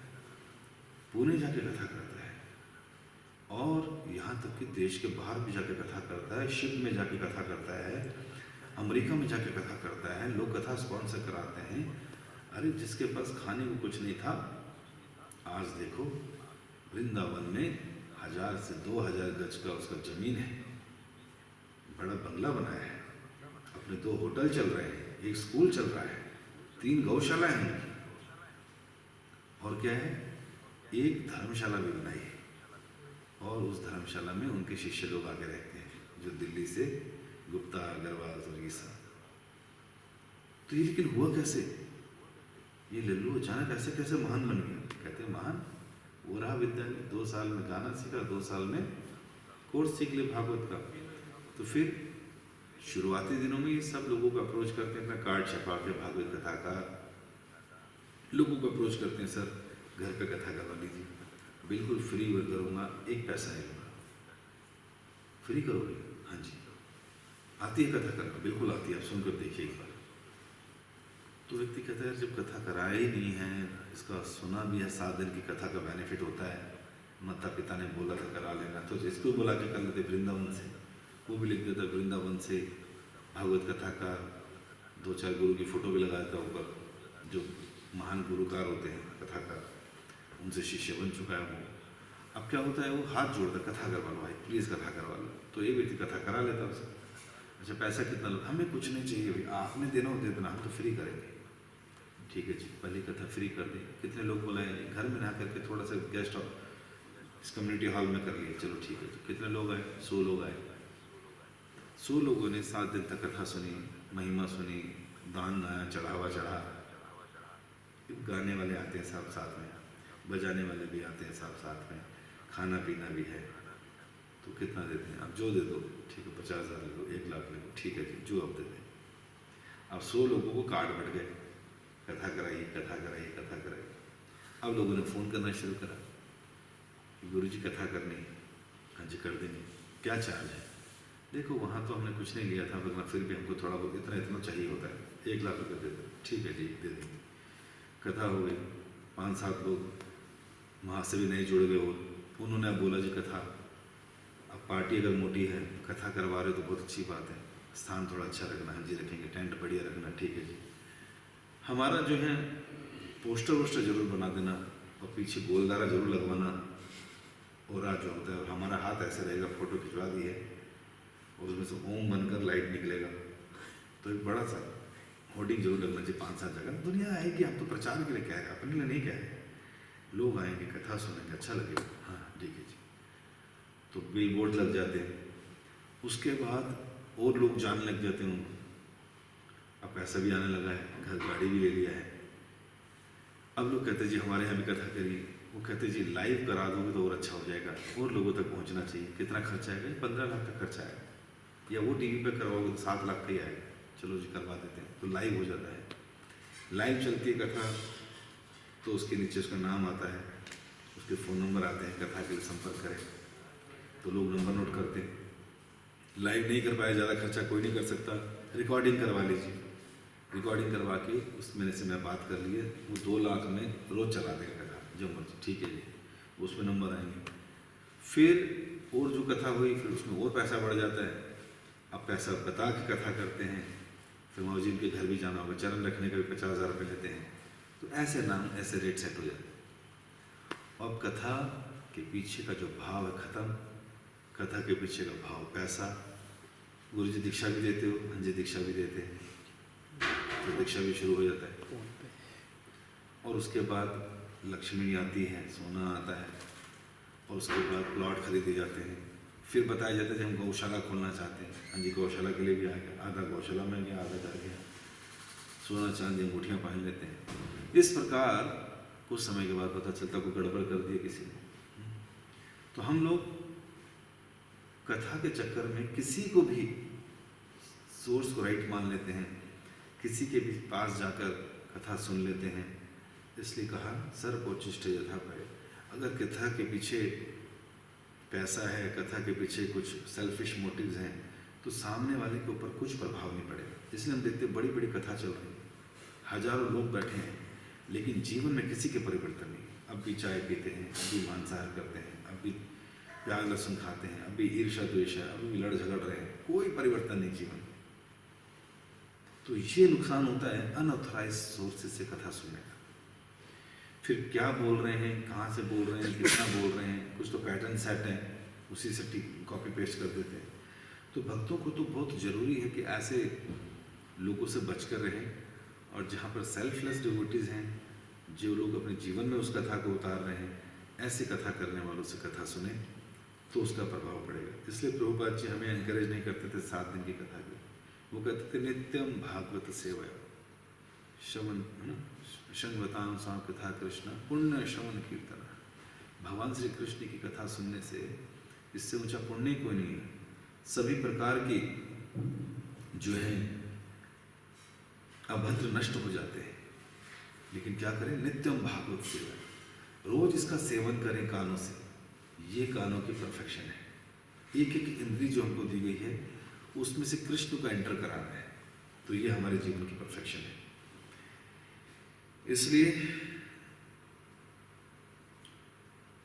S1: पुणे जाके कथा करता है, और यहाँ तक कि देश के बाहर भी जाके कथा करता है, शिप में जाके कथा करता है, अमेरिका में जाके कथा करता है। लोग कथा स्पॉन्सर कराते हैं। अरे जिसके पास खाने को कुछ नहीं था, आज देखो वृंदावन में 1000 से 2000 गज का उसका जमीन है, बड़ा बंगला बनाया है, अपने 2 होटल चल रहे हैं, एक स्कूल चल रहा है, 3 गौशाला हैं उनकी, और क्या है, एक धर्मशाला भी बनाई है, और उस धर्मशाला में उनके शिष्य लोग आके रहते हैं, जो दिल्ली से गुप्ता, अग्रवाल, वर्गीसा। तो ये लेकिन हुआ कैसे? ये लल्लू अचानक ऐसे कैसे महान बन गया? कहते हैं महान वो रहा विद्यालय, 2 साल में गाना सीखा, 2 साल में कोर्स सीख लिया भागवत का। तो फिर शुरुआती दिनों में ये सब लोगों को अप्रोच करते हैं, अपना कार्ड छपा के भागवत कथा का लोगों को अप्रोच करते हैं, सर घर पे कथा करवा लीजिए, बिल्कुल फ्री वर्क करूँगा, 1 पैसा नहीं लूँगा। फ्री करोगे? हाँ जी। आती है कथा करना? बिल्कुल आती है, आप सुनकर देखिए एक बार। तो व्यक्ति कहता है जब कथा कराया ही नहीं है, इसका सुना भी है, 7 दिन की कथा का बेनिफिट होता है, माता पिता ने बोला था करा लेना, तो जिसको बुला के कर लेते वृंदावन से, वो भी लिख देता वृंदावन से भागवत कथा का, 2-4 गुरु की फ़ोटो भी लगा देता ऊपर, जो महान गुरुकार होते हैं कथाकार, उनसे शिष्य बन चुका है वो। अब क्या होता है, वो हाथ जोड़ता, कथा करवा लो भाई, प्लीज़ कथा करवा लो। तो एक व्यक्ति कथा करा लेता उससे। अच्छा पैसा कितना लो? हमें कुछ नहीं चाहिए भाई, आपने देना हो दे देना, हम तो फ्री करेंगे। ठीक है जी, पहली कथा फ्री कर दी। कितने लोग बुलाए? घर में ना करके थोड़ा सा गेस्ट इस कम्युनिटी हॉल में कर लिए, चलो ठीक है। तो कितने लोग आए? 100 लोग आए। 100 लोगों ने 7 दिन तक कथा सुनी, महिमा सुनी, दान आया, चढ़ावा चढ़ा। गाने वाले आते हैं सब साथ में, बजाने वाले भी आते हैं सब साथ में, खाना पीना भी है। तो कितना देते हैं? आप जो दे दो, ठीक है, 50,000 ले लो, 1 लाख ले लो, ठीक है जी, जो आप दे दें। अब 100 लोगों को कार्ड बढ़ गए, कथा कराइए, कथा कराइए, कथा कराइए। अब लोगों ने फ़ोन करना शुरू करा, गुरु जी कथा करनी है। हाँ जी कर देंगे। क्या चार्ज है? देखो वहाँ तो हमने कुछ नहीं लिया था, वरना फिर भी हमको थोड़ा बहुत इतना इतना चाहिए होता है, 1 लाख रुपये दे दो। ठीक है जी दे देंगे। कथा हो गई, 5-7 लोग वहाँ से भी नहीं जुड़ गए, और उन्होंने अब बोला जी कथा, अब पार्टी अगर मोटी है, कथा करवा रहे हो तो बहुत अच्छी बात है, स्थान थोड़ा अच्छा रखना है। जी रखेंगे, टेंट बढ़िया रखना, ठीक है जी। हमारा जो है पोस्टर वोस्टर जरूर बना देना, और पीछे गोलदारा जरूर लगवाना, और आज जो होता है, और हमारा हाथ ऐसे रहेगा, फ़ोटो खिंचवा दी है, और उसमें से ओम बनकर लाइट निकलेगा। तो एक बड़ा सा होर्डिंग जरूर लगना चाहिए 5-7 जगह। दुनिया आएगी, आप तो प्रचार के लिए कह रहे हैं, अपने लिए नहीं कह रहे। लोग आएंगे, कथा सुनेंगे, अच्छा लगेगा, हाँ ठीक है जी। तो बिल बोर्ड लग जाते हैं। उसके बाद और लोग जानने लग जाते हैं उनको, अब पैसा भी आने लगा है, घर गाड़ी भी ले लिया है। अब लोग कहते हैं जी हमारे यहाँ भी कथा करिए। वो कहते हैं जी लाइव करा दोगे तो और अच्छा हो जाएगा, और लोगों तक पहुँचना चाहिए। कितना खर्चा आएगा? 15 लाख का खर्चा आएगा, या वो टीवी पे करवाओगे तो 7 लाख का ही आएगा। चलो जी करवा देते हैं। तो लाइव हो जाता है, लाइव चलती है कथा, तो उसके नीचे उसका नाम आता है, उसके फ़ोन नंबर आते हैं, कथा के लिए संपर्क करें, तो लोग नंबर नोट करते हैं। लाइव नहीं कर पाए, ज़्यादा खर्चा कोई नहीं कर सकता, रिकॉर्डिंग करवा लीजिए। रिकॉर्डिंग करवा के उसमें से मैं बात कर लिए, वो 2 लाख में रोज़ चला देगा कथा, जो मर्जी, ठीक है जी। उसमें नंबर आएंगे, फिर और जो कथा हुई, फिर उसमें और पैसा बढ़ जाता है। अब पैसा बता के कथा करते हैं, फिर माँ जी के घर भी जाना होगा, चरण रखने का भी 50,000 रुपये लेते हैं। तो ऐसे नाम, ऐसे रेट सेट हो जाते हैं। अब कथा के पीछे का जो भाव है ख़त्म, कथा के पीछे का भाव पैसा। गुरु जी दीक्षा भी देते हो? हाँ जी दीक्षा भी देते हैं, तो दीक्षा भी शुरू हो जाता है। और उसके बाद लक्ष्मी आती है, सोना आता है, और उसके बाद प्लॉट खरीदे जाते हैं। फिर बताया जाता है कि हम गौशाला खोलना चाहते हैं। हाँ जी गौशाला के लिए भी आ गया, आधा गौशाला में गया, आधा कर गया, सोना चांदी अंगूठियाँ पहन लेते हैं। इस प्रकार कुछ समय के बाद पता चलता कोई गड़बड़ कर दिया किसी ने। तो हम लोग कथा के चक्कर में किसी को भी सोर्स को राइट मान लेते हैं, किसी के भी पास जाकर कथा सुन लेते हैं, इसलिए कहा सर्वोच्चिष्टे यथा भय। अगर कथा के पीछे पैसा है, कथा के पीछे कुछ सेल्फिश मोटिव्स हैं, तो सामने वाले के ऊपर कुछ प्रभाव नहीं पड़ेगा। इसलिए हम देखते बड़ी बड़ी कथा चल रही है, हजारों लोग बैठे हैं, लेकिन जीवन में किसी के परिवर्तन नहीं। अब भी चाय पीते हैं, अब भी मांसाहार करते हैं, अब भी प्याज लहसुन खाते हैं, अब भी ईर्ष्या द्वेष है, अब भी लड़ झगड़ रहे हैं, कोई परिवर्तन नहीं जीवन में। तो ये नुकसान होता है अनऑथराइज सोर्सेज से कथा सुनने का। फिर क्या बोल रहे हैं, कहाँ से बोल रहे हैं, कितना बोल रहे हैं, कुछ तो पैटर्न सेट है, उसी से कॉपी पेस्ट कर देते हैं। तो भक्तों को तो बहुत ज़रूरी है कि ऐसे लोगों से बचकर रहें, और जहाँ पर सेल्फलेस डिवोटीज हैं, जो लोग अपने जीवन में उस कथा को उतार रहे हैं, ऐसी कथा करने वालों से कथा सुने तो उसका प्रभाव पड़ेगा। इसलिए प्रभुपाद जी हमें एनकरेज नहीं करते थे 7 दिन की कथा की। वो कहते थे नित्यम भागवत सेवा श्रवण, संगवताम सा कथा कृष्ण पुण्य श्रवण कीर्तन। भगवान श्री कृष्ण की कथा सुनने से इससे ऊंचा पुण्य कोई नहीं है। सभी प्रकार की जो है अभद्र नष्ट हो जाते हैं। लेकिन क्या करें, नित्यम भागवत सेवा, रोज इसका सेवन करें कानों से। ये कानों की परफेक्शन है। एक एक इंद्री जो हमको दी गई है उसमें से कृष्ण को एंटर कराना है, तो ये हमारे जीवन की परफेक्शन है। इसलिए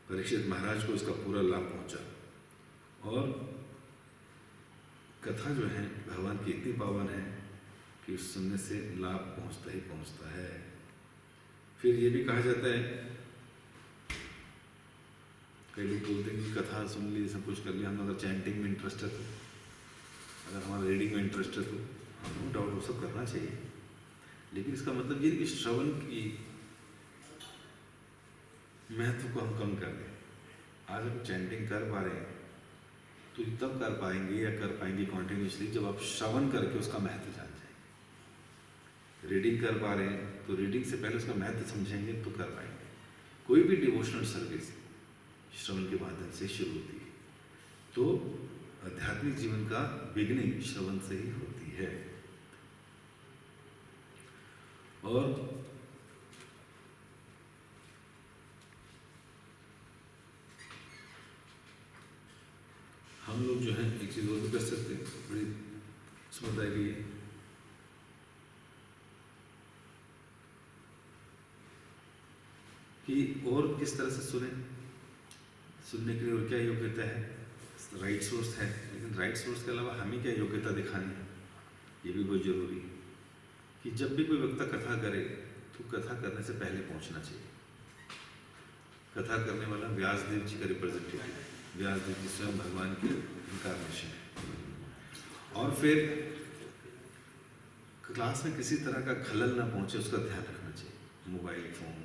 S1: परीक्षित महाराज को इसका पूरा लाभ पहुंचा। और कथा जो है भगवान की इतनी पावन है कि सुनने से लाभ पहुंचता ही पहुंचता है। फिर ये भी कहा जाता है, कई लोग बोलते हैं कि कथा सुन ली, सब कुछ कर लिया, हम अगर चैंटिंग में इंटरेस्टेड हो, अगर हमारा रीडिंग में इंटरेस्टेड हो, नो डाउट वो सब करना चाहिए। लेकिन इसका मतलब ये कि श्रवण की महत्व को हम कम कर दें। आज हम चैंटिंग कर पा रहे हैं तो तब कर पाएंगे या कर पाएंगे कॉन्टिन्यूसली जब आप श्रवण करके उसका महत्व जान जाएंगे। रीडिंग कर पा रहे हैं तो रीडिंग से पहले उसका महत्व समझेंगे तो कर पाएंगे। कोई भी डिवोशनल सर्विस श्रवण के माध्यम से शुरू होती है, तो आध्यात्मिक जीवन का बिगनिंग श्रवण से ही होती है। और हम लोग जो है एक चीज और भी कर सकते हैं, बड़ी समझदारी है कि और किस तरह से सुनने के लिए और क्या योग्यता है। राइट सोर्स है, लेकिन राइट सोर्स के अलावा हमें क्या योग्यता दिखानी है, ये भी बहुत जरूरी है कि जब भी कोई वक्ता कथा करे तो कथा करने से पहले पहुंचना चाहिए। कथा करने वाला व्यासदेव जी का रिप्रेजेंटेटिव है। व्यासदेव जी स्वयं भगवान की इनकारनेशन है। और फिर क्लास में किसी तरह का खलल ना पहुंचे उसका ध्यान रखना चाहिए। मोबाइल फोन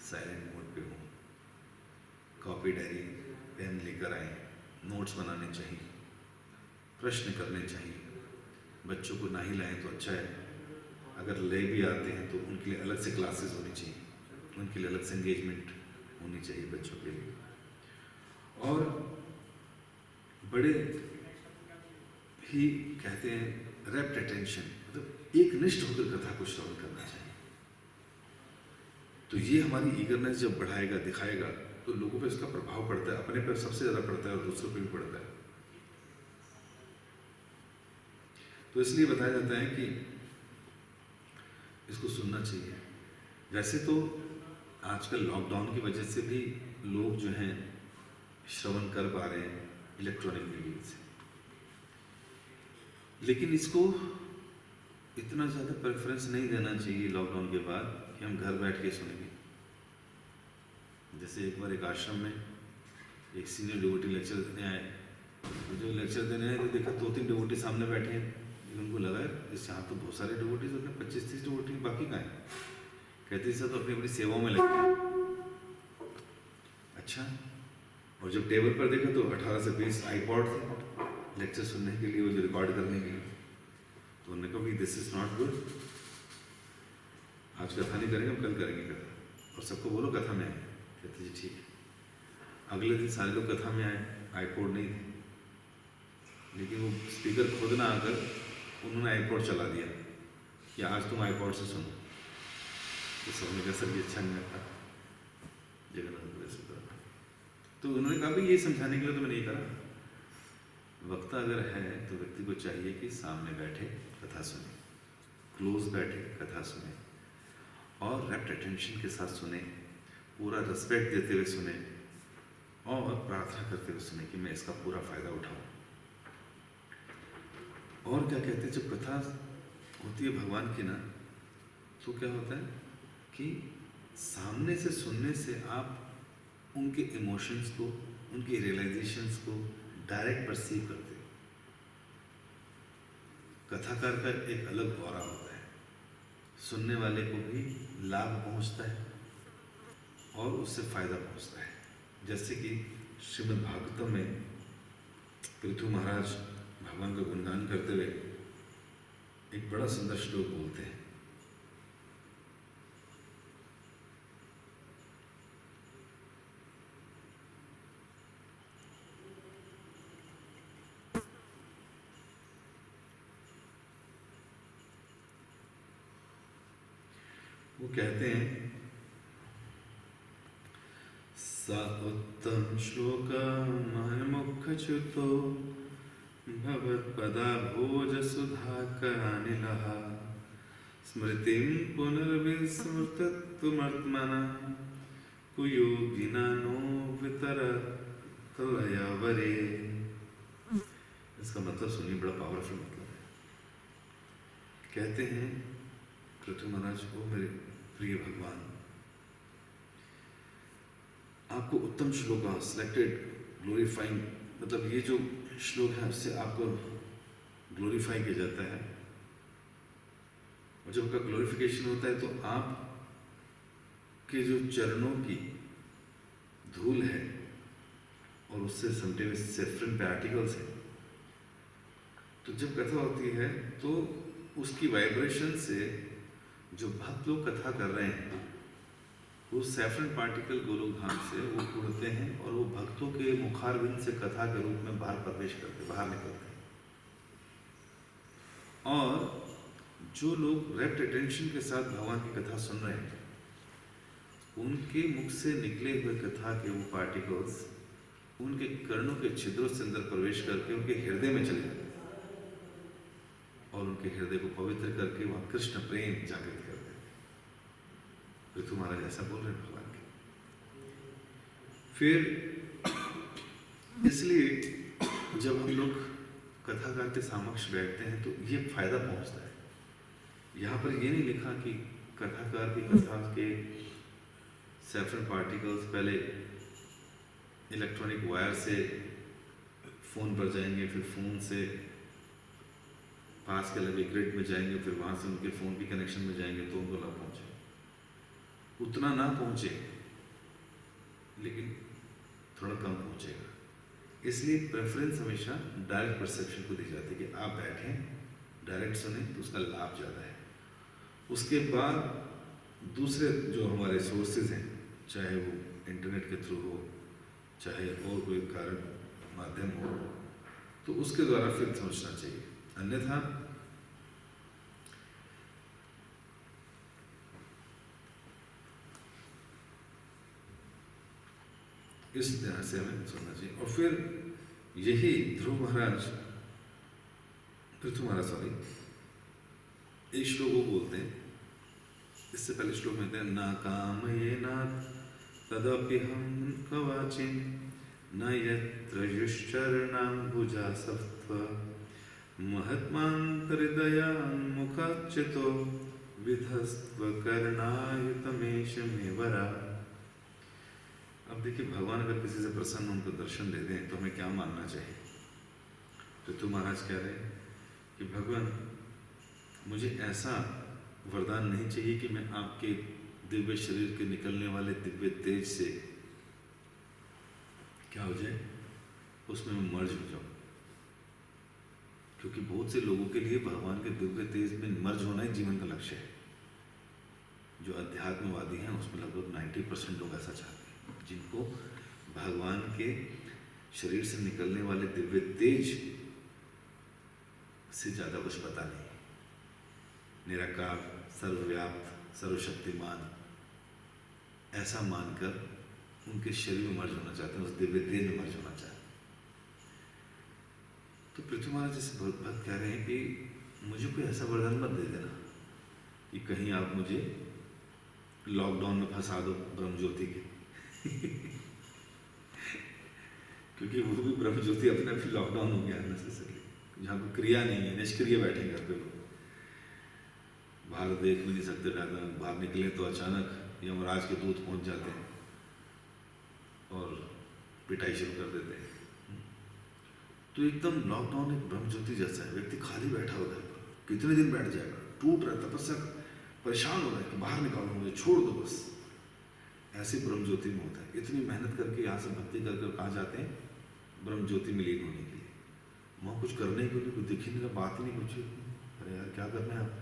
S1: साइलेंट मोड पे हो, कॉपी डायरी पेन लेकर आए, नोट्स बनाने चाहिए, प्रश्न करने चाहिए। बच्चों को ना ही लाएं तो अच्छा है, अगर ले भी आते हैं तो उनके लिए अलग से क्लासेस होनी चाहिए, उनके लिए अलग से एंगेजमेंट होनी चाहिए बच्चों के लिए। और बड़े ही कहते हैं रैप्ट अटेंशन, मतलब एक निष्ठ होकर कथा को श्रवण करना चाहिए। तो ये हमारी ईगरनेस जब बढ़ाएगा, दिखाएगा, तो लोगों पे इसका प्रभाव पड़ता है, अपने पे सबसे ज़्यादा पड़ता है और दूसरों पे भी पड़ता है। तो इसलिए बताया जाता है कि इसको सुनना चाहिए। वैसे तो आजकल लॉकडाउन की वजह से भी लोग जो हैं श्रवण कर पा रहे हैं इलेक्ट्रॉनिक मीडिया से, लेकिन इसको इतना ज़्यादा प्रेफरेंस नहीं देना चाहिए लॉकडाउन के बाद कि हम घर बैठ के सुनेंगे। जैसे एक बार एक आश्रम में एक सीनियर डिवोटी लेक्चर देने आए, जो लेक्चर देने आए तो देखा 2-3 डिवोटी सामने बैठे हैं। उनको लगा इस यहाँ तो बहुत सारे डिवोटीज होते हैं, 25-30 डिवोटी, बाकी कहाँ है? कहते सब तो अपनी अपनी सेवाओं में लगे। अच्छा, और जब टेबल पर देखा तो 18 से 20 आईपॉड थे लेक्चर सुनने के लिए, वो जो रिकॉर्ड करने के लिए। तो उन्होंने कहा कि दिस इज नॉट गुड, आज कथा नहीं करेंगे, हम कल करेंगे कथा, और सबको बोलो कथा में आए। कहते जी ठीक है। अगले दिन सारे लोग कथा में आए, आईपॉड नहीं थे, लेकिन वो स्पीकर खुद ना आकर उन्होंने आईपॉड चला दिया कि आज तुम आईपॉड से सुनो। तो सबने कहा सर ये अच्छा नहीं लगता जगन्नाथ सुधा। तो उन्होंने कहा भाई ये समझाने के लिए तो मैंने ये करा, वक्ता अगर है तो व्यक्ति को चाहिए कि सामने बैठे कथा सुने, क्लोज बैठे कथा सुने और रैप्ट अटेंशन के साथ सुने, पूरा रिस्पेक्ट देते हुए सुने और प्रार्थना करते हुए सुने कि मैं इसका पूरा फायदा उठाऊं। और क्या कहते हैं, जब कथा होती है भगवान की ना, तो क्या होता है कि सामने से सुनने से आप उनके इमोशंस को, उनके रियलाइजेशंस को डायरेक्ट परसीव करते हो। कथाकार का एक अलग ऑरा होता है, सुनने वाले को भी लाभ पहुंचता है और उससे फायदा पहुंचता है। जैसे कि श्रीमद् भागवतम में पृथु महाराज भगवान का गुणगान करते हुए एक बड़ा सुंदर श्लोक बोलते हैं। वो कहते हैं, स उत्तम श्लोक मुखच्युतो भवत्पदाभोज सुधाकरानिलः स्मृतिं पुनर्विस्मृतत्वमर्त्मना कुयोगिना नो वितरतलयवरे। इसका मतलब सुनिए, बड़ा पावरफुल मतलब है। कहते हैं पृथु महाराज को, मेरे प्रिय भगवान, आपको उत्तम श्लोक सिलेक्टेड ग्लोरीफाइंग, मतलब ये जो श्लोक है उससे आपको ग्लोरीफाई किया जाता है। और जब आपका ग्लोरिफिकेशन होता है तो आप के जो चरणों की धूल है और उससे समटे हुए सेफ्रन पार्टिकल्स है, तो जब कथा होती है तो उसकी वाइब्रेशन से जो भक्त लोग कथा कर रहे हैं, वो सैफरन पार्टिकल गोलोक धाम से वो उड़ते हैं और वो भक्तों के मुखारविंद से कथा के रूप में बाहर प्रवेश करते, बाहर निकलते हैं। और जो लोग रैप्ट अटेंशन के साथ भगवान की कथा सुन रहे हैं, उनके मुख से निकले हुए कथा के वो पार्टिकल्स उनके कर्णों के छिद्रों से अंदर प्रवेश करके उनके हृदय में चले जाते हैं और उनके हृदय को पवित्र करके वहाँ कृष्ण प्रेम जागृत करते हैं। पृथु महाराज ऐसा बोल रहे हैं भगवान के। फिर इसलिए जब हम लोग कथाकार के समक्ष बैठते हैं तो ये फायदा पहुंचता है। यहाँ पर ये नहीं लिखा कि कथाकार की कथा के सैफरन पार्टिकल्स पहले इलेक्ट्रॉनिक वायर से फोन पर जाएंगे, फिर फोन से पास के लगे ग्रिड में जाएंगे, फिर वहां से उनके फोन के कनेक्शन में जाएंगे तो उनको लाभ पहुंचे। उतना ना पहुंचे लेकिन थोड़ा कम पहुंचेगा। इसलिए प्रेफरेंस हमेशा डायरेक्ट परसेप्शन को दी जाती है कि आप बैठें, डायरेक्ट सुने तो उसका लाभ ज़्यादा है। उसके बाद दूसरे जो हमारे सोर्सेज हैं, चाहे वो इंटरनेट के थ्रू हो, चाहे और कोई कारण माध्यम हो, तो उसके द्वारा फिर समझना चाहिए। अन्यथा इस तरह से हमें सुनना चाहिए। और फिर यही ध्रुव महाराज, पृथु महाराज सॉरी, एक श्लोक वो बोलते हैं, इससे पहले श्लोक में हैं, ना काम ये नाथ तदपि हम कवाचिन न यत्र युश्चरणाम्बुजा सत्व महत्मान्तर्दयान्मुखच्युतो विधस्त्वकर्णायुतमेष मे वरा। अब देखिए, भगवान अगर किसी से प्रसन्न उनको दर्शन दे दें तो हमें क्या मानना चाहिए। पृथु महाराज कह रहे हैं कि भगवान, मुझे ऐसा वरदान नहीं चाहिए कि मैं आपके दिव्य शरीर के निकलने वाले दिव्य तेज से क्या हो जाए, उसमें मैं मर्ज हो जाऊं। क्योंकि बहुत से लोगों के लिए भगवान के दिव्य तेज में मर्ज होना ही जीवन का लक्ष्य है। जो अध्यात्मवादी हैं उसमें लगभग 90% लोग ऐसा चाहते हैं, जिनको भगवान के शरीर से निकलने वाले दिव्य तेज से ज़्यादा कुछ पता नहीं। निराकार, सर्वव्याप्त, सर्वशक्तिमान, ऐसा मानकर उनके शरीर में मर्ज होना चाहते हैं, उस दिव्य तेज में मर्ज होना चाहते हैं। तो पृथ्वी महाराज जैसे भक्त कह रहे हैं कि मुझे कोई ऐसा वरदान मत दे देना कि कहीं आप मुझे लॉकडाउन में फंसा दो ब्रह्म ज्योति के क्योंकि वो भी ब्रह्म ज्योति अपने आप लॉकडाउन हो गया नेसेसरी, जहाँ कोई क्रिया नहीं है, निष्क्रिय बैठे घर पे लोग, बाहर देख भी नहीं सकते ज़्यादा, बाहर निकले तो अचानक यमराज के दूत पहुँच जाते हैं और पिटाई शुरू कर देते हैं। तो एकदम लॉकडाउन एक ब्रह्म ज्योति जैसा है, व्यक्ति खाली बैठा हो घर पर, कितने दिन बैठ जाएगा, टूट रहा है, तपस्या परेशान हो रहा है कि बाहर निकालो मुझे, छोड़ दो बस, ऐसे ब्रह्म ज्योति में होता है। इतनी मेहनत करके यहाँ से भक्ति कर कर कहाँ जाते हैं, ब्रह्म ज्योति में लीन होने के लिए। वहाँ कुछ करने के लिए कुछ दिख ही नहीं रहा, बात ही नहीं कुछ, अरे यार क्या करना है आप,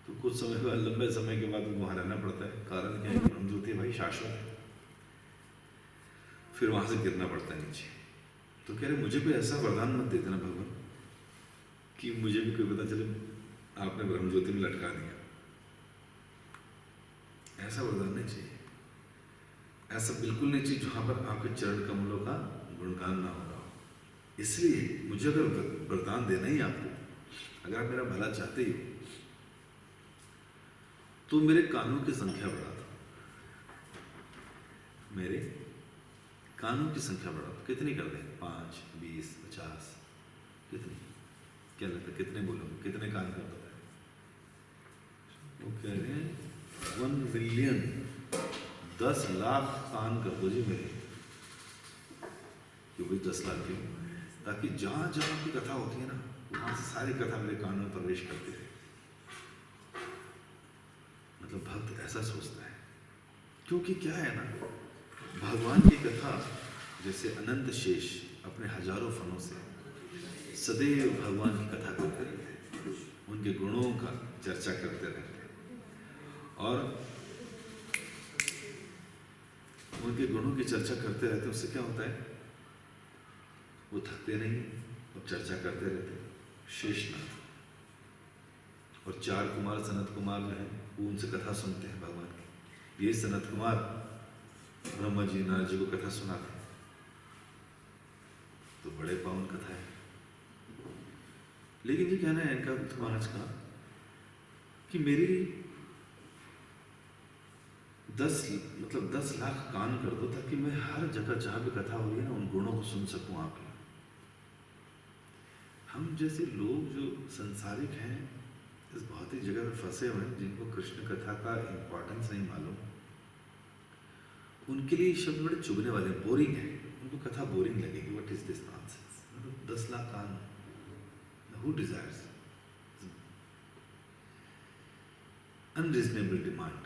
S1: तो कुछ समय के बाद, लंबे समय के बाद वहाँ रहना पड़ता है। कारण क्या है, ब्रह्म ज्योति भाई शाश्वत है, फिर वहाँ से गिरना पड़ता है नीचे। तो कह रहे मुझे कोई ऐसा वरदान मत दे देना भगवान कि मुझे भी कोई पता चले आपने ब्रह्म ज्योति में लटका दिया, ऐसा वरदान नहीं चाहिए, ऐसा बिल्कुल नहीं चाहिए जहाँ पर आपके चरण कमलों का गुणगान ना हो रहा हो। इसलिए मुझे अगर वरदान देना ही आपको, अगर आप मेरा भला चाहते ही तो मेरे कानों की संख्या बढ़ा दो, मेरे कानों की संख्या बढ़ा दो। कितनी कर दें, 5, 20, 50, कितनी, क्या लगता है कितने बोलोगे, कितने कान कर दो? वो कह रहे हैं 1 मिलियन, 10 लाख कान कर दो जी मेरे, क्यों भाई 10 लाख क्यों, ताकि जहाँ जहाँ की कथा होती है ना, वहाँ से सारी कथा मेरे कान में प्रवेश करती है। मतलब भक्त ऐसा सोचता है, क्योंकि क्या है ना, भगवान की कथा जैसे अनंत शेष अपने हजारों फनों से सदैव भगवान की कथा करते रहते हैं, उनके गुणों का चर्चा करते रहते हैं और उनके गुणों की चर्चा करते रहते हैं। उससे क्या होता है, वो थकते नहीं और चर्चा करते रहते हैं। शेषनाथ और 4 कुमार सनत कुमार जो हैं वो उनसे कथा सुनते हैं भगवान की। ये सनत कुमार ब्रह्मा जी नारद जी को कथा सुनाते हैं, तो बड़े पावन कथा है। लेकिन ये कहना है इनका महाराज का कि मेरी 10 लाख कान कर दो, ताकि मैं हर जगह जहाँ भी कथा हो रही है ना, उन गुणों को सुन सकूं आपके। हम जैसे लोग जो संसारिक हैं, इस बहुत ही जगह में फंसे हुए हैं, जिनको कृष्ण कथा का इम्पोर्टेंस नहीं मालूम, उनके लिए शब्द बड़े चुभने वाले, बोरिंग है, उनको कथा बोरिंग लगेगी। What is this nonsense, 10 lakh कान, हु डिजायर्स, अनरीजनेबल डिमांड।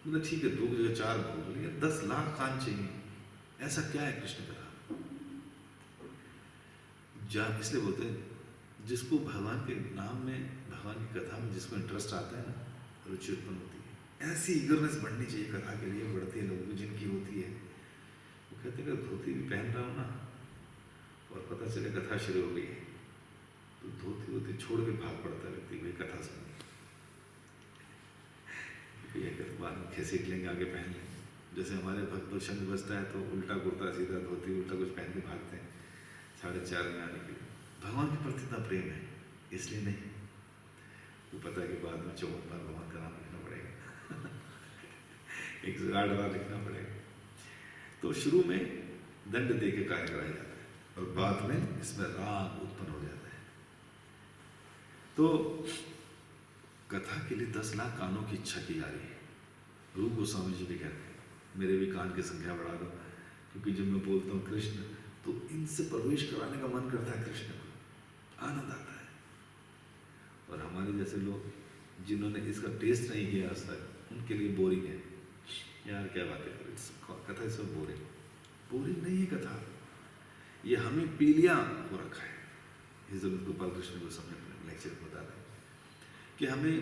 S1: मतलब ठीक है 2 की जगह 4 बोल, लेकिन 10 लाख कान चाहिए, ऐसा क्या है कृष्ण कथा? इसलिए बोलते हैं जिसको भगवान के नाम में, भगवान की कथा में जिसको इंटरेस्ट आता है ना, रुचि उत्पन्न होती है। ऐसी ईगरनेस बढ़नी चाहिए कथा के लिए, बढ़ती है लोगों की जिनकी होती है। वो कहते हैं कि धोती भी पहन रहा हूँ ना और पता चले कथा शुरू हो गई है, तो धोती वोती छोड़ के भाग पड़ता है व्यक्ति, वही कथा सुनने। बाद में खींच लेंगे, आगे पहन लेंगे। जैसे हमारे भक्त लोग शंख बजता है तो उल्टा कुर्ता सीधा धोती उल्टा कुछ पहन के भागते हैं 4:30 में आने के लिए। भगवान के प्रति इतना प्रेम है इसलिए नहीं, वो पता है कि बाद में 54 बार भगवान का नाम लिखना पड़ेगा 108 बार लिखना पड़ेगा। तो शुरू में दंड दे के कार्य कराया जाता है और बाद में इसमें राग उत्पन्न हो जाता है। तो कथा के लिए 10 लाख कानों की इच्छा की जा रही है। रूप गोस्वामी जी भी कहते हैं मेरे भी कान की संख्या बढ़ा दो, क्योंकि जब मैं बोलता हूँ कृष्ण तो इनसे प्रवेश कराने का मन करता है, कृष्ण को आनंद आता है। और हमारे जैसे लोग जिन्होंने इसका टेस्ट नहीं किया आज तक, उनके लिए बोरिंग है। यार क्या बात है, कथा सब बोरिंग, बोरिंग नहीं है कथा, ये हमें पीलिया हो रखा है। हिजरत गोपाल कृष्ण गोस्वामी अपने लेक्चर में बताते हैं कि हमें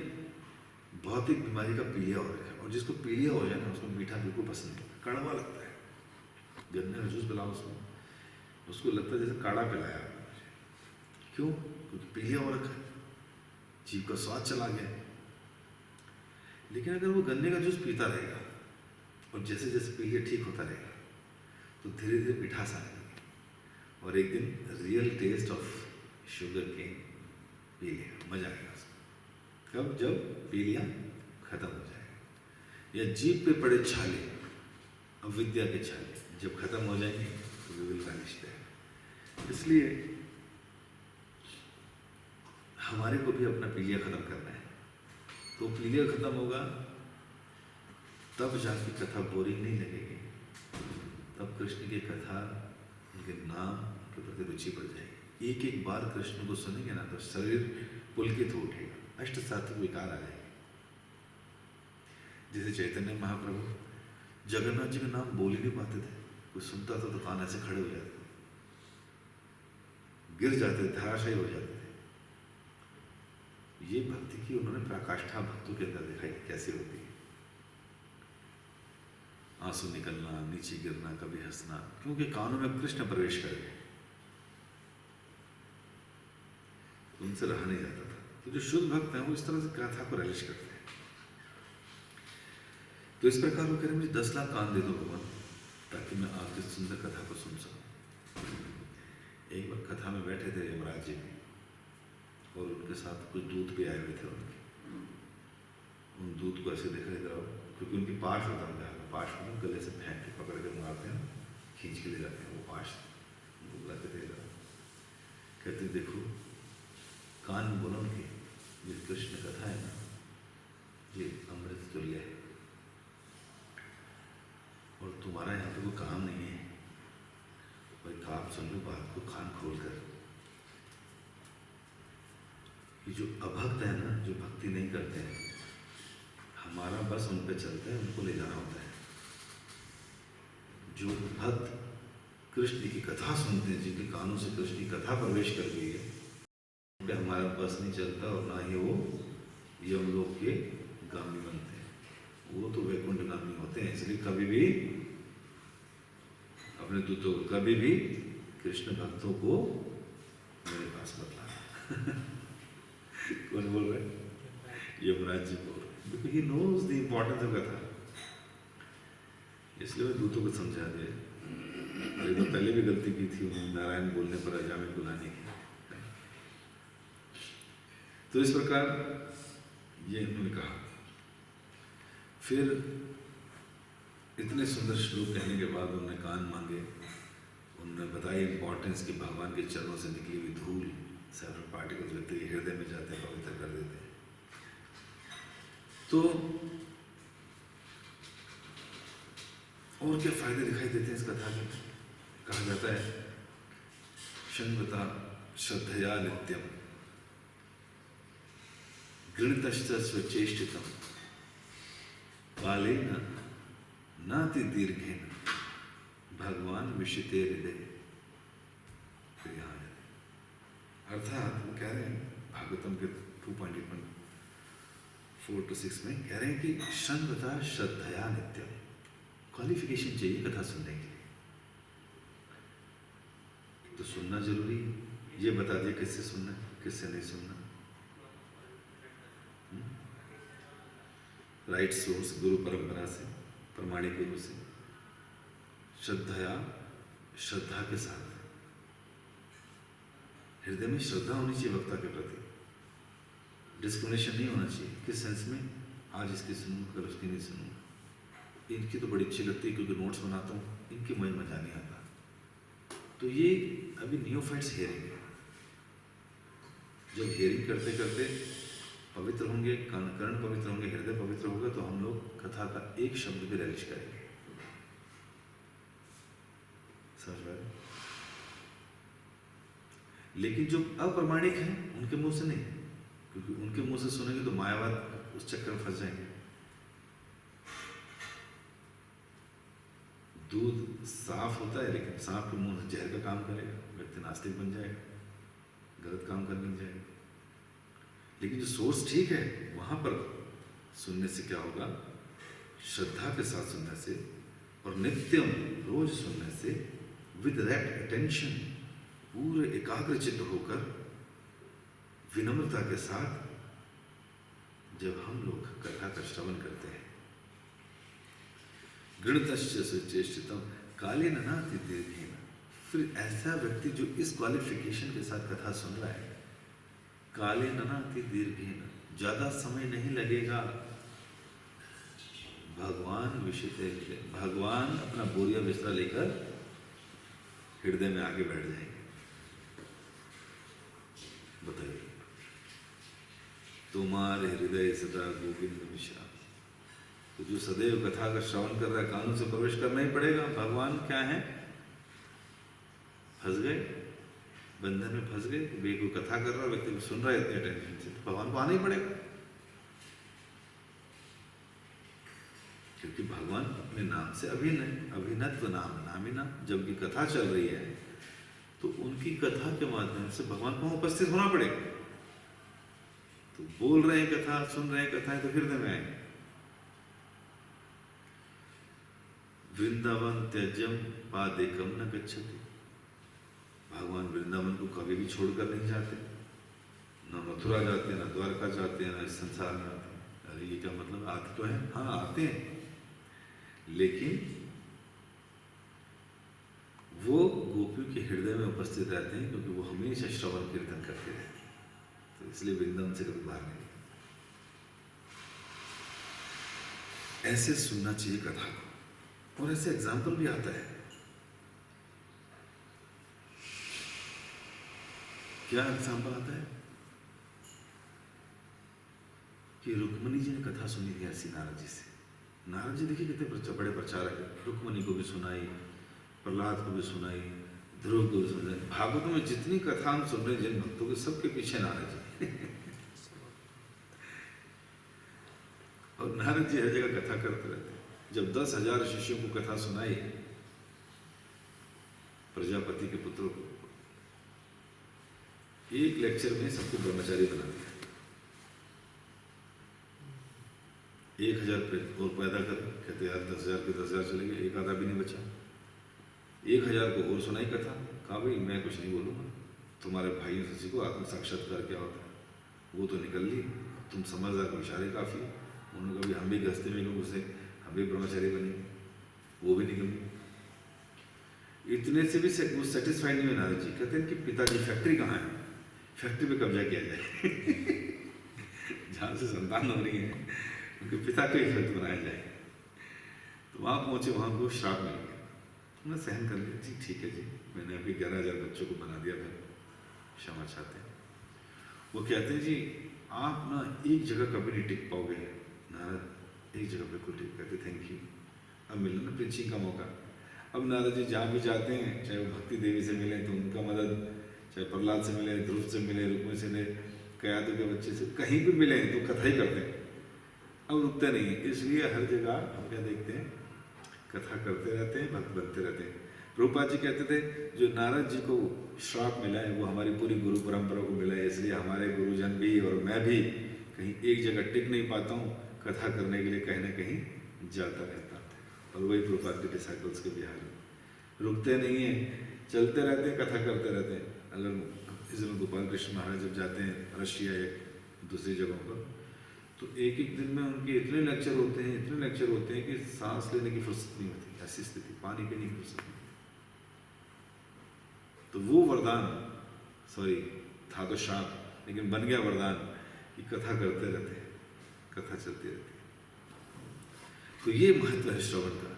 S1: भौतिक बीमारी का पीलिया हो रखा है, और जिसको पीलिया हो जाए ना उसको मीठा बिल्कुल पसंद नहीं, कड़वा लगता है। गन्ने का जूस पिलाओ उसको लगता है जैसे काढ़ा पिलाया। क्यों? क्योंकि पीलिया हो रखा है, जीभ का स्वाद चला गया। लेकिन अगर वो गन्ने का जूस पीता रहेगा और जैसे जैसे पीलिया ठीक होता रहेगा तो धीरे धीरे मिठास आने लगी और एक दिन real taste of sugar cane पी लिया, मजा आएगा उसको। कब? जब पीलिया खत्म हो जाएगा या जीभ पे पड़े छाले, अविद्या के छाले जब खत्म हो जाएंगे तो वी विल वैनिश देयर। इसलिए हमारे को भी अपना पीलिया खत्म करना है। तो पीलिया खत्म होगा तब जाके कथा बोरिंग नहीं लगेगी, तब कृष्ण की कथा, उनके नाम के प्रति रुचि बढ़ जाएगी। एक एक बार कृष्ण को सुनेंगे ना तो शरीर पुलकित हो उठेगा, अष्ट सात्विक विकार आ जाएंगे। जैसे चैतन्य महाप्रभु जगन्नाथ जी का नाम बोल ही नहीं पाते थे, कोई सुनता था तो कान ऐसे खड़े हो जाते, गिर जाते, धराशायी हो जाते थे। ये भक्ति की उन्होंने पराकाष्ठा भक्तों के अंदर दिखाई कैसे होती है। आंसू निकलना, नीचे गिरना, कभी हंसना, क्योंकि कानों में कृष्ण प्रवेश कर गए, उनसे रहा नहीं जाता था। तो जो शुद्ध भक्त हैं वो इस तरह से कथा को रिलिश करते हैं। तो इस प्रकार वो कह रहे मुझे 10 लाख कान दे दो भगवान, ताकि मैं आपकी सुंदर कथा को सुन सकूं। एक बार कथा में बैठे थे यमराज जी और उनके साथ कुछ दूत भी आए हुए थे उनके। उन दूत को ऐसे देख रहे थे क्योंकि उनकी पाश होता है, पाश को गले से फेंक के पकड़ के मारते हैं, खींच के ले जाते हैं, वो पाश उनको बुलाते थे। कहते देखो कान में बोलो उनके, ये कृष्ण कथा है ना, ये अमृत तुल्य है और तुम्हारा यहाँ पे कोई काम नहीं है, कोई काम सुन लो बात को कान खोल कर। ये जो अभक्त है ना, जो भक्ति नहीं करते हैं, हमारा बस उन पे चलता है, उनको ले जाना होता है। जो भक्त कृष्ण की कथा सुनते हैं, जिनके कानों से कृष्ण की कथा प्रवेश कर गई है, उन पे हमारा बस नहीं चलता और ना ही वो यमलोक के गामी बनते हैं, वो तो वैकुंठ गामी होते हैं। इसलिए कभी भी अपने दूतों को, कभी भी कृष्ण भक्तों को मेरे पास मत लाना। कौन बोल रहे हैं? यमराज जी बोल रहे, because he knows the importance of कथा। इसलिए मैं दूतों को समझा दिया। अरे तो पहले भी गलती की थी उन्होंने, नारायण बोलने पर अजा में बुलाने की। तो इस प्रकार ये उन्होंने कहा। फिर इतने सुंदर श्लोक कहने के बाद उन्होंने कान मांगे, उन्होंने बताई इंपॉर्टेंस कि भगवान के चरणों से निकली हुई धूल सेवरल पार्टिकल्स व्यक्ति के हृदय में जाते हैं, पवित्र कर देते हैं। तो और क्या फायदे दिखाई देते हैं इस कथा के? कहा जाता है शृण्वता श्रद्धया नित्यम गृणतश्च स्वचेष्टितम कालेन नाति दीर्घेन भगवान विशिते हृदय। अर्थात वो कह रहे हैं भागवतम के 2.4-6 में कह रहे हैं कि शृण्वता श्रद्धया नित्यम, क्वालिफिकेशन चाहिए कथा सुनने के लिए। तो सुनना जरूरी है, ये बता दिया किससे सुनना है, किससे नहीं सुनना। राइट सोर्स, गुरु परंपरा से, प्रमाणिक गुरु से, श्रद्धया, श्रद्धा के साथ। हृदय में श्रद्धा होनी चाहिए वक्ता के प्रति, डिस्क्रिमिनेशन नहीं होना चाहिए। किस सेंस में? आज इसकी सुनूं, कल उसकी नहीं सुनूंगा, इनकी तो बड़ी अच्छी लगती है क्योंकि नोट्स बनाता हूँ, इनकी मुझे मजा नहीं आता। तो ये अभी नियोफाइट्स हियरिंग है। जब हियरिंग करते करते पवित्र होंगे, कर्ण पवित्र होंगे, हृदय पवित्र होगा, तो हम लोग कथा का एक शब्द भी रिलीज करेंगे। समझ रहे? लेकिन जो अप्रमाणिक है उनके मुंह से नहीं, क्योंकि उनके मुंह से सुनेंगे तो मायावाद उस चक्कर में फंस जाएंगे। दूध साफ होता है लेकिन सांप के मुंह से जहर का काम करेगा, व्यक्ति नास्तिक बन जाएगा, गलत काम करने लग जाएगा। लेकिन जो सोर्स ठीक है वहां पर सुनने से क्या होगा? श्रद्धा के साथ सुनने से और नित्यम रोज सुनने से, विद रैप्ट अटेंशन, पूरे एकाग्रचित्त होकर विनम्रता के साथ जब हम लोग कथा का श्रवण करते हैं, गृणतश्च सुचेष्टितम कालेन नाति दीर्घेन, फिर ऐसा व्यक्ति जो इस क्वालिफिकेशन के साथ कथा सुन रहा है, कालेन नाति दीर्घेन, ज्यादा समय नहीं लगेगा भगवान विषय, भगवान अपना बोरिया बिस्तरा लेकर हृदय में आगे बैठ जाएंगे। बताइए, तुम्हारे हृदय सदा गोविंद विश्राम। तो जो सदैव कथा का श्रवण कर रहा है, कानून से प्रवेश करना ही पड़ेगा। भगवान क्या है, फंस गए, बंधन में फंस गए। कोई कथा कर रहा व्यक्ति सुन रहा है इतने अटेंशन से, तो भगवान को आना ही पड़ेगा, क्योंकि भगवान अपने नाम से अभिन्न है। अभिनत्व नाम नामिना, जबकि कथा चल रही है तो उनकी कथा के माध्यम से भगवान को उपस्थित होना पड़ेगा। तो बोल रहे हैं कथा, सुन रहे हैं कथा, तो हृदय में आएंगे। वृंदावन त्यजम पादेकम न गच्छति, भगवान वृंदावन को कभी भी छोड़कर नहीं जाते, न मथुरा जाते, न द्वारका जाते, न इस संसार में आते। अरे ये क्या मतलब, आते तो हैं, हाँ आते हैं, लेकिन वो गोपियों के हृदय में उपस्थित रहते हैं, क्योंकि वो हमेशा श्रवण कीर्तन करते रहते हैं। तो इसलिए वृंदावन से कभी बाहर नहीं। ऐसे सुनना चाहिए कथा को, और ऐसे एग्जाम्पल भी आता है। क्या एग्जाम्पल आता है कि रुक्मणी जी ने कथा सुनी थी ऐसी नारद जी से। नारद जी देखिए कितने बड़े प्रचारक है, रुक्मणी को भी सुनाई, प्रहलाद को भी सुनाई, ध्रुव को भी सुनाई। भागवत में जितनी कथा हम सुन रहे जिन भक्तों के, सबके पीछे नारद जी और नारद जी हर जगह कथा करते रहते। जब 10,000 शिष्यों को कथा सुनाई प्रजापति के पुत्रों को, एक लेक्चर में सबको ब्रह्मचारी बना दिया। 1,000 और पैदा कर, कहते यार 10,000 के 10,000 चले गए, एक आधा भी नहीं बचा। 1,000 को और सुनाई कथा, कहा भाई मैं कुछ नहीं बोलूँगा, तुम्हारे भाइयों से सीखो आत्म साक्षात्कार क्या होता है। वो तो निकल ली, तुम समझदार को इशारे काफ़ी। उन्होंने कहा हम भी गस्ते में लोग उसे, हम भी ब्रह्मचारी बनेंगे, वो भी निकल गई। इतने से भी वो सेटिस्फाइड नहीं हुए नारद जी, कहते हैं कि पिताजी फैक्ट्री कहाँ है, फैक्ट्री पे कब्जा किया जाए जहाँ से संतान हो रही है उनके पिता को ही फैक्ट्री बनाया जाए। तो वहाँ पहुँचे, वहाँ को श्राप मिल गया। उन्होंने सहन कर लिया, जी ठीक है जी, मैंने अभी 11,000 बच्चों को बना दिया था, क्षमा चाहते हैं। वो कहते हैं जी आप ना एक जगह कभी नहीं टिक पाओगे नारद, एक जगह बिल्कुल टिक। कहते थैंक यू, अब मिला ना प्रीचिंग का मौका। अब नारद जी जहाँ भी जाते हैं, चाहे वो भक्ति देवी से मिले तो उनका मदद, चाहे प्रहलाद से मिले, ध्रुव से मिले, रुक्मिणी से मिले, कयादु के बच्चे से, कहीं भी मिले तो कथा ही करते हैं। अब रुकते नहीं है, इसलिए हर जगह हम क्या देखते हैं, कथा करते रहते हैं, भक्त बनते रहते हैं। प्रभुपाद जी कहते थे जो नारद जी को श्राप मिला है वो हमारी पूरी गुरु परंपरा को मिला है, इसलिए हमारे गुरुजन भी और मैं भी कहीं एक जगह टिक नहीं पाता हूँ, कथा करने के लिए कहीं ना कहीं जाता रहता। और वही प्रभुपाद के डिसाइपल्स के बिहार में रुकते नहीं हैं, चलते रहते हैं, कथा करते रहते हैं। अगर इसमें गोपाल कृष्ण महाराज जब जाते हैं रशिया या दूसरी जगहों पर, तो एक एक दिन में उनके इतने लेक्चर होते हैं, इतने लेक्चर होते हैं कि सांस लेने की फुर्सत नहीं होती, ऐसी स्थिति, पानी पीने की फुर्सत नहीं। तो वो वरदान, सॉरी था तो शाप, लेकिन बन गया वरदान कि कथा करते रहते हैं, कथा चलती रहती है। तो ये महत्व है श्रवण का।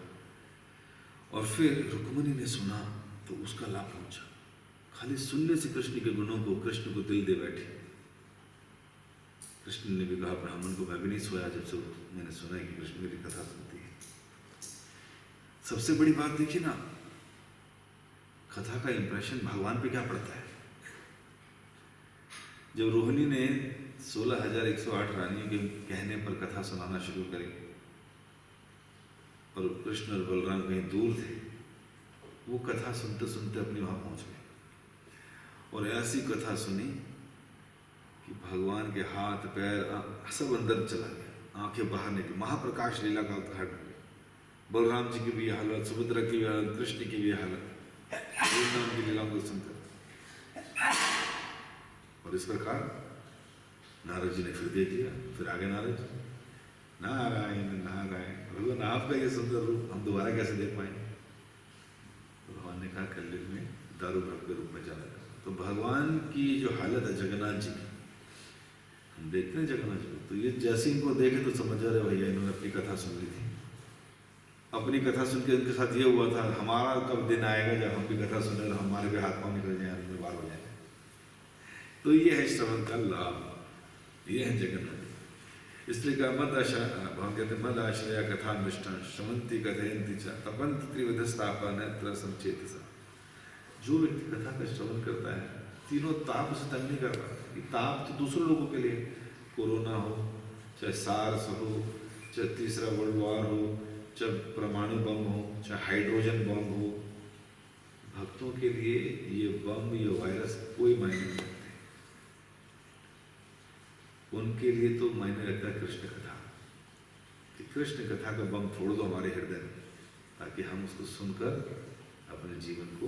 S1: और फिर रुक्मिणी ने सुना तो उसका लाभ पहुंचा, खाली सुनने से कृष्ण के गुणों को, कृष्ण को दिल दे बैठी। कृष्ण ने भी कहा ब्राह्मण को मैं भी नहीं सोया जब से मैंने सुना है कि कृष्ण मेरी कथा सुनती है। सबसे बड़ी बात देखिए ना, कथा का इंप्रेशन भगवान पे क्या पड़ता है। जब रोहिणी ने 16,108 रानियों के कहने पर कथा सुनाना शुरू करी और कृष्ण और बलराम कहीं दूर थे, वो कथा सुनते सुनते अपने वहां पहुंच गए और ऐसी कथा सुनी कि भगवान के हाथ पैर सब अंदर चला गया, आंखें बाहर निकली, महाप्रकाश लीला का उद्घाटन हुआ। बलराम जी की भी हालत, सुभद्रा की भी हालत, कृष्ण की भी हालत, की लीला को सुनकर। और इस प्रकार नारद जी ने फिर देख लिया, फिर आगे नारद जी, नारायण नारायण, भगवान आपका ये सुंदर रूप हम दोबारा कैसे देख पाएंगे? तो भगवान ने कहा कलयुग में दारू भक्त के रूप में चला गया। तो भगवान की जो हालत है जगन्नाथ जी की, हम देखते हैं जगन्नाथ जी को, तो ये जैसे इनको देखे तो समझ आ रहे भैया इन्होंने अपनी कथा सुन ली थी। अपनी कथा सुन के उनके साथ ये हुआ था, हमारा कब दिन आएगा जब हम भी कथा सुने और हमारे भी हाथ पाँव निकल जाए, हम बार हो जाए। तो ये है श्रवण का लाभ, ये है जगन्नाथ। इसलिए कहा मद आशा, हम कहते मद आश्रया कथा निष्ठा श्रवंती कथयंती च तपंत त्रिविधस्तापा नेत्र संचेतसा। जो व्यक्ति कथा का श्रवण करता है, तीनों ताप उसे तंग नहीं कर पाता। ये ताप तो दूसरे लोगों के लिए, कोरोना हो, चाहे सार्स हो, चाहे तीसरा वर्ल्ड वॉर हो, चाहे परमाणु बम हो, चाहे हाइड्रोजन बम हो, भक्तों के लिए ये बम, ये वायरस कोई मायने नहीं रखते। उनके लिए तो मायने रखता है कृष्ण कथा, कि कृष्ण कथा का बम फोड़ दो हमारे हृदय में, ताकि हम उसको सुनकर अपने जीवन को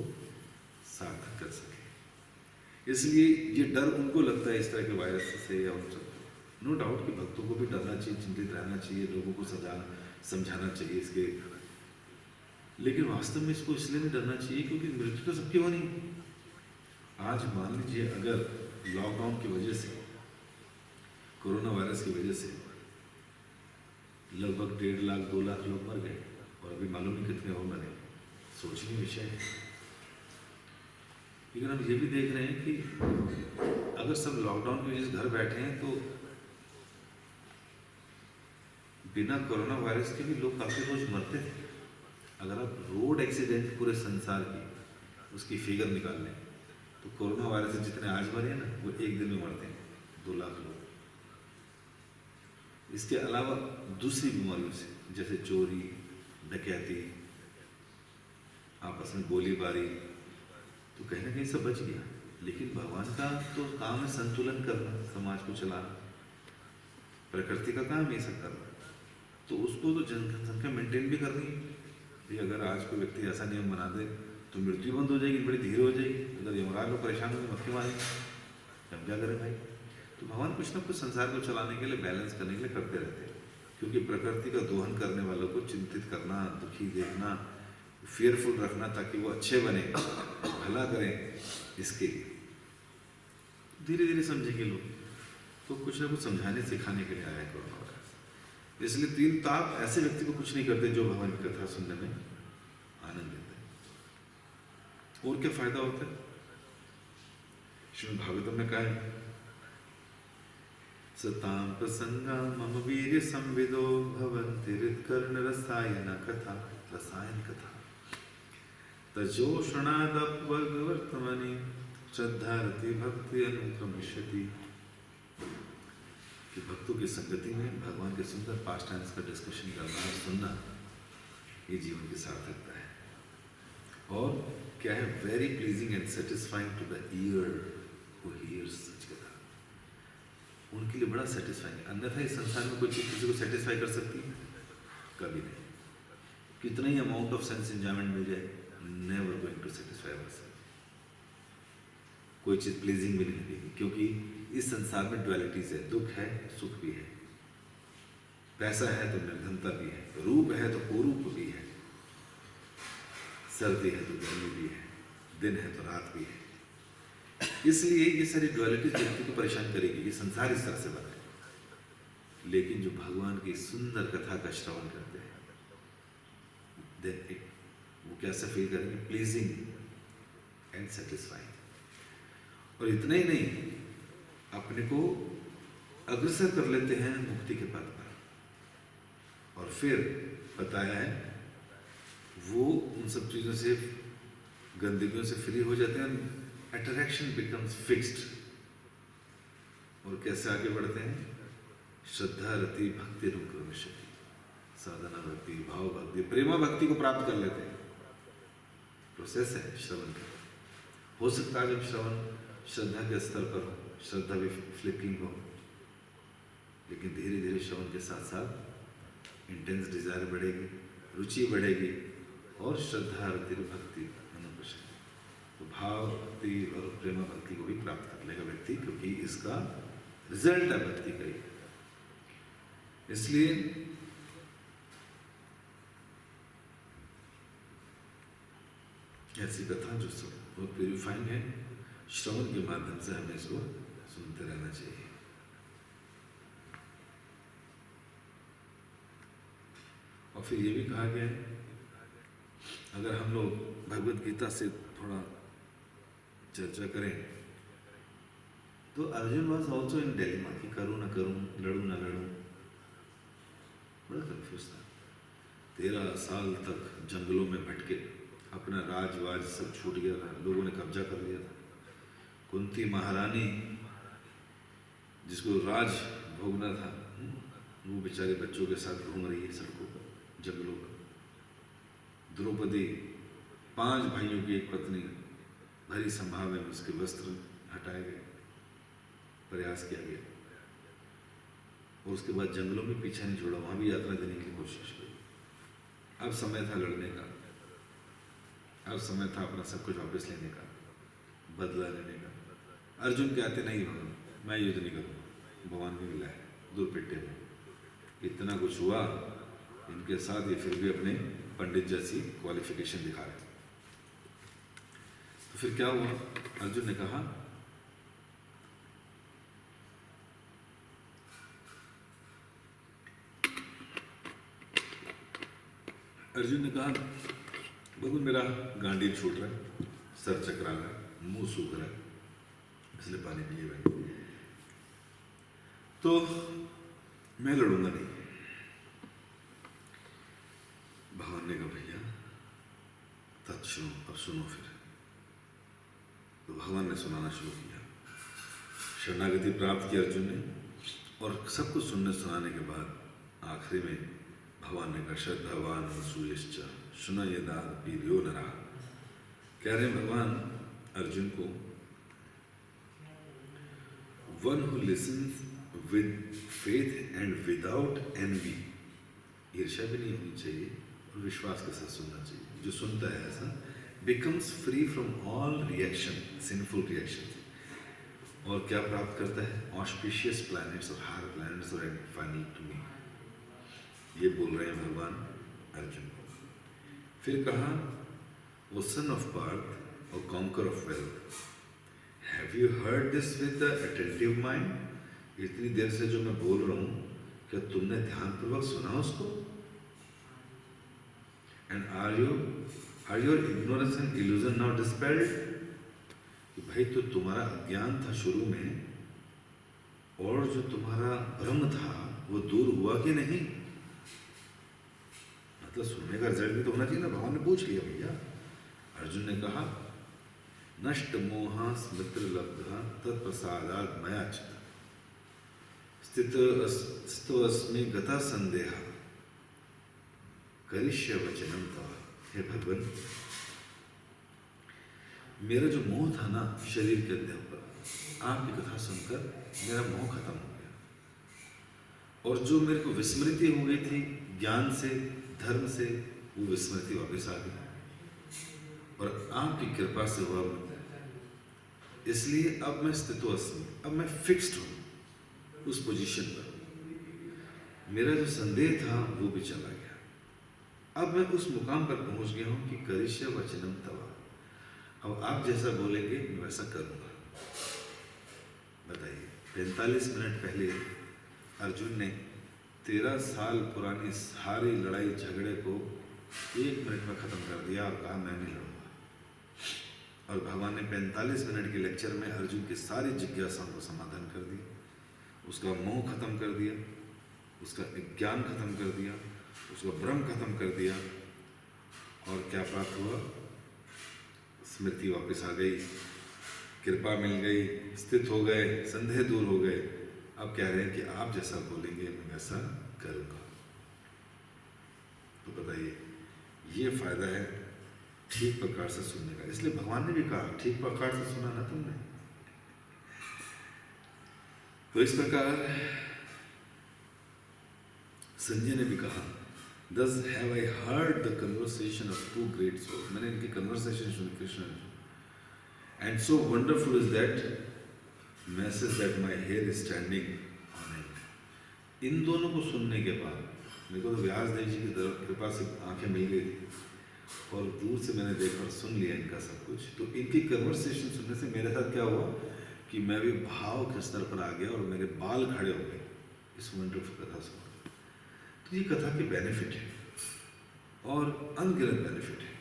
S1: सार्थक कर सकें। इसलिए ये डर उनको लगता है इस तरह के वायरस से या उन सबको। नो डाउट कि भक्तों को भी डरना चाहिए, चिंतित रहना चाहिए, लोगों को समझाना चाहिए इसके, लेकिन वास्तव में इसको इसलिए नहीं डरना चाहिए क्योंकि मृत्यु तो सबकी होनी। आज मान लीजिए अगर लॉकडाउन की वजह से, कोरोना वायरस की वजह से लगभग 1.5 लाख 2 लाख लोग मर गए और अभी मालूम नहीं कितने और मरे, सोचनीय विषय है। लेकिन हम ये भी देख रहे हैं कि अगर सब लॉकडाउन की वजह से घर बैठे हैं तो बिना कोरोना वायरस के भी लोग काफ़ी रोज मरते थे। अगर आप रोड एक्सीडेंट पूरे संसार की उसकी फिगर निकाल लें तो कोरोना वायरस से जितने आज मरे हैं ना, वो एक दिन में मरते हैं 2 लाख लोग। इसके अलावा दूसरी बीमारियों से, जैसे चोरी, डकैती, आपस में गोलीबारी, तो कहीं ना कहीं सब बच गया। लेकिन भगवान का तो काम है संतुलन करना, समाज को चलाना, प्रकृति का काम ये सब करना, तो उसको तो जनसंख्या मेंटेन भी करनी है। भी अगर आज कोई व्यक्ति ऐसा नियम बना दे तो मृत्यु बंद हो जाएगी, बड़ी धीरे हो जाएगी। अगर यमराज लोग परेशान होकर मक्खी मारेंगे, हम क्या करें भाई? तो भगवान कुछ ना कुछ संसार को चलाने के लिए, बैलेंस करने के लिए करते रहते हैं। क्योंकि प्रकृति का दोहन करने वालों को चिंतित करना, दुखी देखना, फियरफुल रखना ताकि वो अच्छे बने, भला करें, इसके लिए धीरे धीरे समझेंगे लोग। तो कुछ ना कुछ समझाने सिखाने के लिए आया है कोरोना वायरस। इसलिए 3 ताप ऐसे व्यक्ति को कुछ नहीं करते जो भगवान की कथा सुनने में आनंद देते हैं। और क्या फायदा होता है? श्रीमद् भागवतम में कहा है, सतां प्रसंगा मम वीर्य संविदो भवन्ति हृत्कर्ण रसायन कथा, रसायन कथा तजोषणादपवर्तमनि श्रद्धारति भक्ति अनुक्रमिष्यति। कि भक्तों की संगति में भगवान के सुंदर पास्ट टाइम्स का डिस्कशन करना और सुनना, ये जीवन की सार्थकता है। और क्या है? Very pleasing and satisfying to the ear who hears such कथा। उनके लिए बड़ा सेटिस्फाइंग है। अन्यथा इस संसार में कोई चीज़ किसी को सेटिस्फाई कर सकती है? कभी नहीं। कितना ही अमाउंट ऑफ सेंस एंजॉयमेंट मिल जाए, never going to satisfy ourself. कोई चीज़ प्लीजिंग भी नहीं लगेगी, क्योंकि इस संसार में ड्युअलिटीज है, दुख है, सुख भी है, पैसा है तो निर्धनता भी है, रूप है तो कुरूप भी है, सर्दी है तो गर्मी भी है, दिन है तो रात भी है। इसलिए ये सारी ड्युअलिटीज व्यक्ति को परेशान करेगी। ये संसार इस तरह से बना है। लेकिन जो भगवान की सुंदर कथा का श्रवण करते हैं, वो कैसे फील करेंगे? Pleasing and satisfying. और इतना ही नहीं, अपने को अग्रसर कर लेते हैं मुक्ति के पथ पर। और फिर बताया है वो उन सब चीज़ों से, गंदगियों से फ्री हो जाते हैं। Attraction becomes fixed. और कैसे आगे बढ़ते हैं? श्रद्धा रति भक्ति अनुक्रमिष्यति। साधना भक्ति, भाव भक्ति, प्रेमा भक्ति को प्राप्त कर लेते हैं। प्रोसेस है श्रवण का। हो सकता है जब श्रवण श्रद्धा के स्तर पर हो, श्रद्धा भी फ्लिपिंग हो, लेकिन धीरे धीरे श्रवण के साथ साथ इंटेंस डिजायर बढ़ेगी, रुचि बढ़ेगी, और श्रद्धा रति भक्ति अनुप्रशक्ति, तो भाव भक्ति और प्रेमा भक्ति को भी प्राप्त कर लेगा व्यक्ति, क्योंकि इसका रिजल्ट है भक्ति का ही। इसलिए ऐसी कथा जो सब बहुत प्यूरिफाइंग है, श्रवण के माध्यम से हमें इसको सुनते रहना चाहिए। और फिर ये भी कहा गया है, अगर हम लोग भगवत गीता से थोड़ा चर्चा करें तो Arjun was also in dilemma कि करूं ना करूं, लड़ूं ना लड़ूं, बड़ा कंफ्यूज था। 13 साल तक जंगलों में भटके, अपना राजवाज सब छूट गया था, लोगों ने कब्जा कर लिया था। कुंती महारानी जिसको राज भोगना था, वो बेचारे बच्चों के साथ घूम रही है सड़कों पर, जंगलों पर। द्रौपदी 5 भाइयों की एक पत्नी, भरी संभाव में उसके वस्त्र हटाए गए, प्रयास किया गया, और उसके बाद जंगलों में पीछा नहीं छोड़ा, वहां भी यात्रा देने की कोशिश की। अब समय था लड़ने का, अब समय था अपना सब कुछ वापस लेने का, बदला लेने का। अर्जुन कहते नहीं भगवान, मैं युद्ध नहीं करूंगा, भगवान भी मिला है दुर्पिट्टे में, इतना कुछ हुआ इनके साथ, ये फिर भी अपने पंडित जैसी क्वालिफिकेशन दिखा रहे। तो फिर क्या हुआ, अर्जुन ने कहा भगवान मेरा गांडीव छूट रहा है, सर चकरा रहा है, मुंह सूख रहा है, इसलिए पानी पिए भाई, तो मैं लड़ूंगा नहीं। भगवान ने कहा भैया तत्सुनो, अब सुनो फिर। तो भगवान ने सुनाना शुरू किया, शरणागति प्राप्त की अर्जुन ने, और सब कुछ सुनने सुनाने के बाद आखिरी में भगवान ने कहा श्रद्धावान सूयश्च शुनयेदा वीर्यो नरा। कह रहे भगवान अर्जुन को, one who listens with faith and without envy, ईर्ष्या भी नहीं होनी चाहिए और विश्वास के साथ सुनना चाहिए, जो सुनता है ऐसा, becomes free from all reaction, sinful reaction, और क्या प्राप्त करता है, ऑस्पिशियस प्लैनेट्स और हायर प्लैनेट्स और फाइनल टू मी। ये बोल रहे हैं भगवान अर्जुन को। फिर कहा, ओ सन ऑफ पार्थ और conquer of wealth, have you heard this with the attentive mind? इतनी देर से जो मैं बोल रहा हूं, क्या तुमने ध्यानपूर्वक सुना उसको? And are your ignorance and illusion now dispelled? कि भाई तो तुम्हारा अज्ञान था शुरू में, और जो तुम्हारा भ्रम था वो दूर हुआ कि नहीं? मतलब सुनने का रिजल्ट भी तो होना चाहिए ना। भगवान ने पूछ लिया भैया। अर्जुन ने कहा, नष्ट मोहा स्मृति लब्धा तत्प्रसादात् मया चित्त स्थितो अस्मि गता संदेह करिष्य वचनम तव। हे भगवान, मेरा जो मोह था ना शरीर के अंदर पर, आपकी कथा सुनकर मेरा मोह खत्म हो गया, और जो मेरे को विस्मृति हो गई थी ज्ञान से, धर्म से, वो विस्मृति वापस आ गई, और आपकी कृपा से हुआ। इसलिए अब मैं स्थितो अस्मि, अब मैं फिक्स्ड हूं उस पोजीशन पर। मेरा जो संदेह था वो भी चला गया, अब मैं उस मुकाम पर पहुंच गया हूं कि करिष्य वचनम तव। अब आप जैसा बोलेंगे मैं वैसा करूंगा। बताइए, 45 मिनट पहले अर्जुन ने 13 साल पुरानी सारी लड़ाई झगड़े को 1 मिनट में खत्म कर दिया और कहा मैं नहीं लड़ूंगा। और भगवान ने 45 मिनट के लेक्चर में अर्जुन की सारी जिज्ञासाओं को समाधान कर दिया, उसका मोह खत्म कर दिया, उसका ज्ञान खत्म कर दिया, उसका भ्रम खत्म कर दिया, और क्या प्राप्त हुआ? स्मृति वापस आ गई, कृपा मिल गई, स्थित हो गए, संदेह दूर हो गए। अब कह रहे हैं कि आप जैसा बोलेंगे मैं वैसा करूंगा। तो बताइए, ये फायदा है ठीक प्रकार से सुनने का। इसलिए भगवान ने भी कहा ठीक प्रकार से सुना ना तुमने। तो इस प्रकार संजय ने भी कहा, Thus have I heard the conversation of two great souls. मैंने इनकी conversation सुनी Krishna, and so wonderful is that message that my hair is standing on it. इन दोनों को सुनने के बाद मेरे को तो व्यासदेव जी की कृपा से आंखें मिल गई थी और दूर से मैंने देखा और सुन लिया इनका सब कुछ। तो इनकी कन्वर्सेशन सुनने से मेरे साथ क्या हुआ कि मैं भी भाव के स्तर पर आ गया और मेरे बाल खड़े हो गए इस वंडरफुल कथा सुन। तो ये कथा के बेनिफिट है और अनगिनत बेनिफिट है।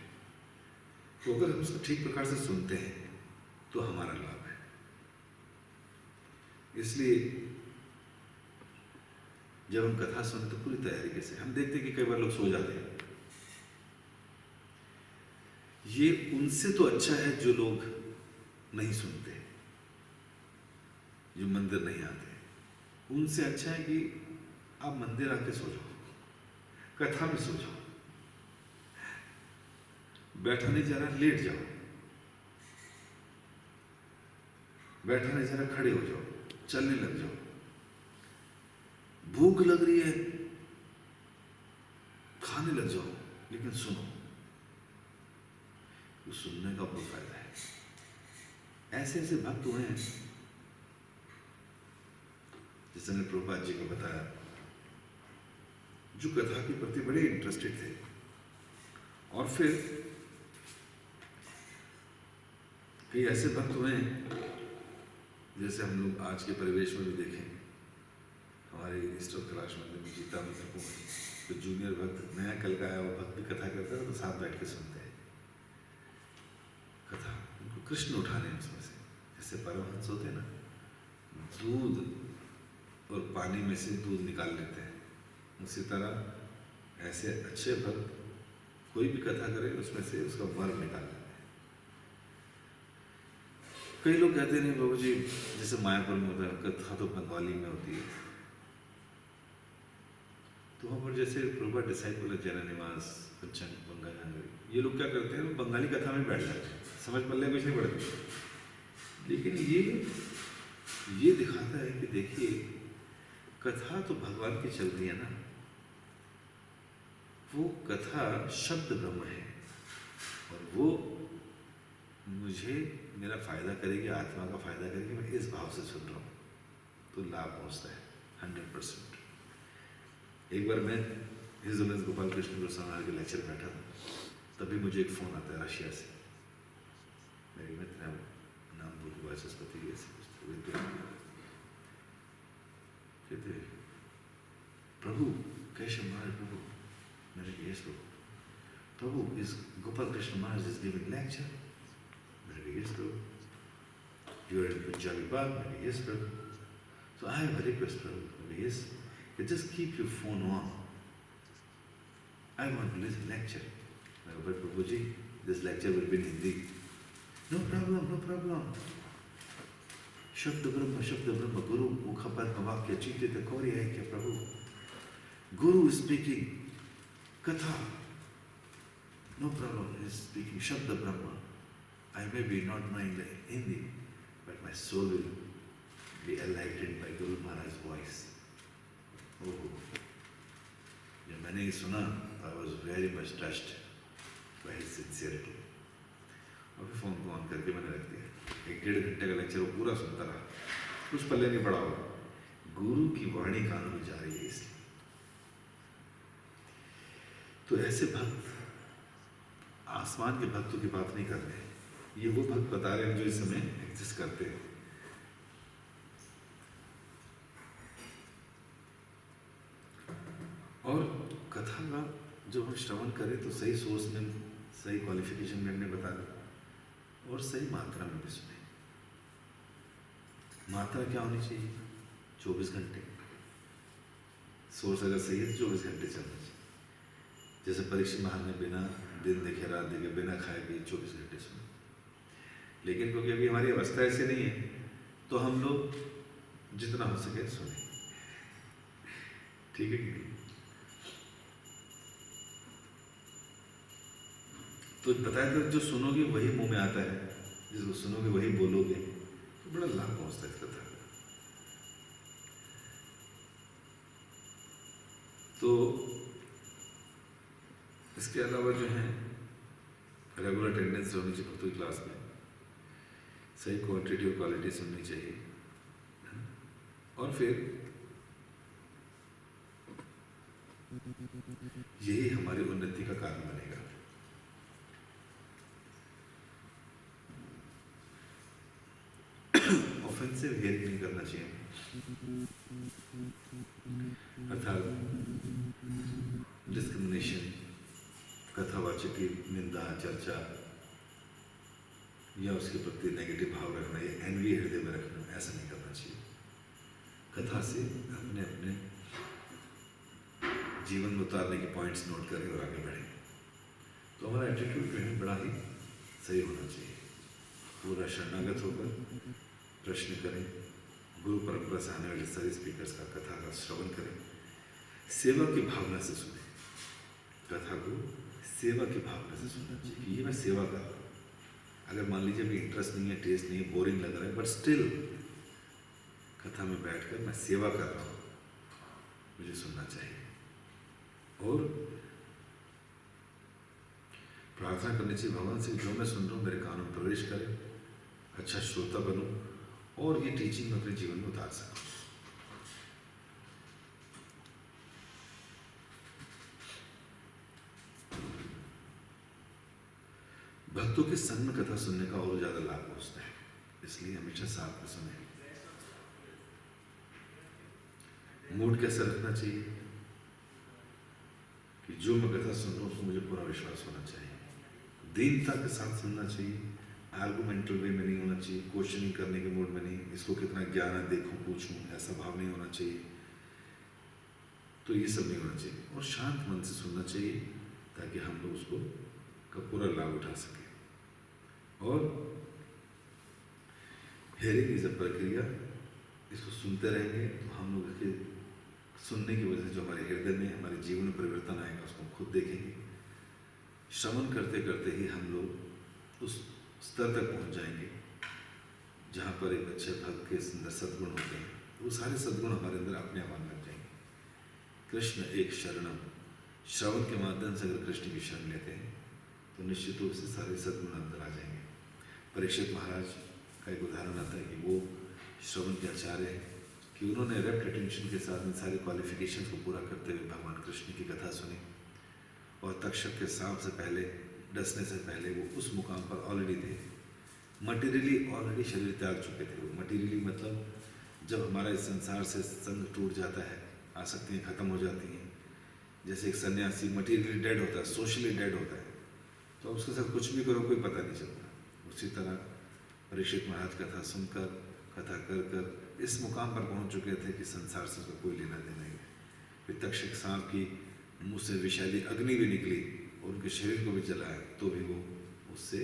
S1: तो अगर हम उसको ठीक प्रकार से सुनते हैं तो हमारा लाभ है। इसलिए जब हम कथा सुनते तो पूरी तैयारी से हम देखते हैं कि कई बार लोग सो जाते हैं। ये उनसे तो अच्छा है जो लोग नहीं सुनते, जो मंदिर नहीं आते। उनसे अच्छा है कि आप मंदिर आके सो जाओ, कथा में सो जाओ, बैठा नहीं जा रहा लेट जाओ, बैठा नहीं जा रहा खड़े हो जाओ, चलने लग जाओ। भूख लग रही है खाने लग जाओ, लेकिन सुनो। तो सुनने का बहुत फायदा है। ऐसे ऐसे भक्त हुए हैं जैसे मैंने प्रभुपाद जी को बताया, जो कथा के प्रति बड़े इंटरेस्टेड थे। और फिर कई ऐसे भक्त हुए हैं जैसे हम लोग आज के परिवेश में भी देखें। हमारे ईस्टर कैलाश मंदिर में गीता मित्र को तो जूनियर भक्त नया कल का आया वो भक्त भी कथा करता है तो साथ बैठ के सुनते हैं कथा। उनको कृष्ण उठाने उसमें से, जैसे परमहंस होते हैं ना, दूध और पानी में से दूध निकाल लेते हैं, उसी तरह ऐसे अच्छे भक्त कोई भी कथा करे उसमें से उसका वर निकाल लेते हैं। कई लोग कहते नहीं बाबू जी जैसे मायापुर में होता है कथा तो बंगाली में होती है, तो वहाँ पर जैसे प्रभुपाद डिसाइपल है जैन निवास पंचंग बंगाली, ये लोग क्या करते हैं बंगाली कथा में बैठ जाते हैं, समझ पल्ले कुछ नहीं पड़ती। लेकिन ये दिखाता है कि देखिए कथा तो भगवान की चल रही है ना, वो कथा शब्द ब्रह्म है और वो मुझे मेरा फायदा करेगी, आत्मा का फायदा करेगी, मैं इस भाव से सुन रहा हूँ तो लाभ पहुँचता है 100%। एक बार मैं हिज ऑनर गोपाल कृष्ण गोस्वामी के लेक्चर में बैठा था, तभी मुझे एक फ़ोन आता है रशिया से। मेरे मित्र हैं, नाम भूल वाचस्पति ऐसे कुछ कहते प्रभु कैसे महाराज प्रभु। मैंने कहा यस प्रभु is Gopal Krishna Maharaj is giving lecture. मैंने कहा यस प्रभु। You are in Punjabi Bagh. मैंने कहा यस प्रभु। So I have a request प्रभु। मैंने कहा yes, just keep your phone on. I want to listen lecture. But Prabhuji, this lecture will be in Hindi. No problem, no problem. शब्द ब्रह्म गुरु मुखपद वाक्य चीते कौरी है क्या प्रभु। गुरु स्पीकिंग कथा, no problem, he is speaking शब्द ब्रह्म. I may be not knowing the Hindi, but my soul will be enlightened by Guru Maharaj's voice. जब मैंने ये सुना I was very much touched by his sincerity. और फिर phone को on करके मैंने रख दिया। 1-1.5 घंटे का लेक्चर वो पूरा सुनता रहा, कुछ पल्ले नहीं पड़ा होगा। गुरु की वाणी कानों में जा रही है इसलिए। तो ऐसे भक्त आसमान के भक्तों की बात नहीं कर रहे, ये वो भक्त बता रहे हैं जो इस समय एग्जिस्ट करते हैं। और कथा का जब हम श्रवण करें तो सही सोर्स में, सही क्वालिफिकेशन में हमने बता दिया और सही मात्रा में भी सुने। मात्रा क्या होनी चाहिए? 24 घंटे। सोर्स अगर सही है तो 24 घंटे चलना चाहिए। जैसे परीक्षा महान ने बिना दिन देखे रात देखे बिना खाए पिए 24 घंटे सुने। लेकिन क्योंकि अभी हमारी अवस्था ऐसे नहीं है तो हम लोग जितना हो सके सुने। ठीक है कि नहीं? तो बताया था जो सुनोगे वही मुंह में आता है, जिसको सुनोगे वही बोलोगे, तो बड़ा लाभ पहुंचता है इस कथा का। तो इसके अलावा जो है रेगुलर अटेंडेंस होनी चाहिए भक्तों की क्लास में, सही क्वांटिटी और क्वालिटी सुननी चाहिए और फिर यही हमारी उन्नति का कारण बनेगा। ऑफेंसिव हेयरिंग नहीं करना चाहिए, अर्थात डिस्क्रिमिनेशन, कथावाचक की निंदा, चर्चा या उसके प्रति नेगेटिव भाव रखना या एनवी हृदय में रखना, ऐसा नहीं करना चाहिए। कथा से अपने अपने जीवन में उतारने के पॉइंट्स नोट करें और आगे बढ़ें। तो हमारा एटीट्यूड जो है बड़ा ही सही होना चाहिए। पूरा शरणागत होकर प्रश्न करें, गुरु परंपरा से आने वाले सारे स्पीकर्स का कथा का श्रवण करें, सेवा की भावना से सुने। कथा को सेवा की भावना से सुनना चाहिए कि ये मैं सेवा कर रहा हूँ। अगर मान लीजिए अभी इंटरेस्ट नहीं है, टेस्ट नहीं है, बोरिंग लग रहा है, बट स्टिल कथा में बैठकर मैं सेवा कर रहा हूँ, मुझे सुनना चाहिए। और प्रार्थना करनी चाहिए भगवान से, जो मैं सुन रहा हूँ मेरे कानों में प्रवेश करे, अच्छा श्रोता बनूं और ये टीचिंग अपने जीवन में उतार सकूं। भक्तों के संग में कथा सुनने का और ज्यादा लाभ पहुंचता है, इसलिए हमेशा साथ में सुने। मूड कैसा रखना चाहिए कि जो मैं कथा सुन रहा हूँ उसको मुझे पूरा विश्वास होना चाहिए। दीनता के साथ सुनना चाहिए, आर्गुमेंटल वे में नहीं होना चाहिए, क्वेश्चनिंग करने के मूड में नहीं, इसको कितना ज्ञान है देखूं पूछूं, ऐसा भाव नहीं होना चाहिए। तो ये सब नहीं होना चाहिए और शांत मन से सुनना चाहिए ताकि हम लोग उसको का पूरा लाभ उठा सकें। और हेयरिंग इज अ प्रक्रिया, इसको सुनते रहेंगे तो हम लोग के सुनने की वजह से जो हमारे हृदय में हमारे जीवन में परिवर्तन आएगा उसको हम खुद देखेंगे। श्रवण करते करते ही हम लोग उस स्तर तक पहुंच जाएंगे जहाँ पर एक अच्छे भक्त के सुंदर सद्गुण होते हैं, वो सारे सद्गुण हमारे अंदर अपने आप आने लग जाएंगे। कृष्ण एक शरणम, श्रवण के माध्यम से अगर कृष्ण की शरण लेते हैं तो निश्चित रूप से सारे सद्गुण अंदर आ जाएंगे। परीक्षित महाराज का एक उदाहरण आता है कि वो श्रवण के आचार्य हैं कि उन्होंने रेप्ट अटेंशन के साथ इन सारी क्वालिफिकेशन को पूरा करते हुए भगवान कृष्ण की कथा सुनी और तक्षक के सांप से पहले डसने से पहले वो उस मुकाम पर ऑलरेडी थे, मटीरियली ऑलरेडी शरीर त्याग चुके थे। वो मटीरियली मतलब जब हमारा इस संसार से संग टूट जाता है, आसक्तियाँ खत्म हो जाती हैं, जैसे एक सन्यासी मटीरियली डेड होता है, सोशली डेड होता है, तो उसके साथ कुछ भी करो कोई पता नहीं चलता। उसी तरह परीक्षित महाराज कथा सुनकर कथा कर कर इस मुकाम पर पहुंच चुके थे कि संसार से उसका कोई लेना देना नहीं है। फिर तक्षक सांप की मुँह से विषैली अग्नि भी निकली और उनके शरीर को भी जलाया तो भी वो उससे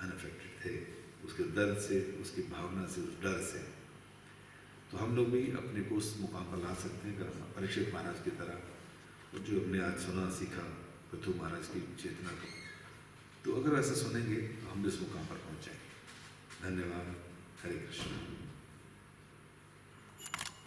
S1: अनअफेक्टेड थे, उसके दर्द से, उसकी भावना से, उस डर से। तो हम लोग भी अपने को उस मुकाम पर ला सकते हैं अगर परीक्षित महाराज की तरह जो हमने आज सुना सीखा पृथु महाराज की चेतना को, तो अगर ऐसा सुनेंगे तो हम भी इस मुकाम पर पहुँच जाएंगे। धन्यवाद। हरे कृष्ण।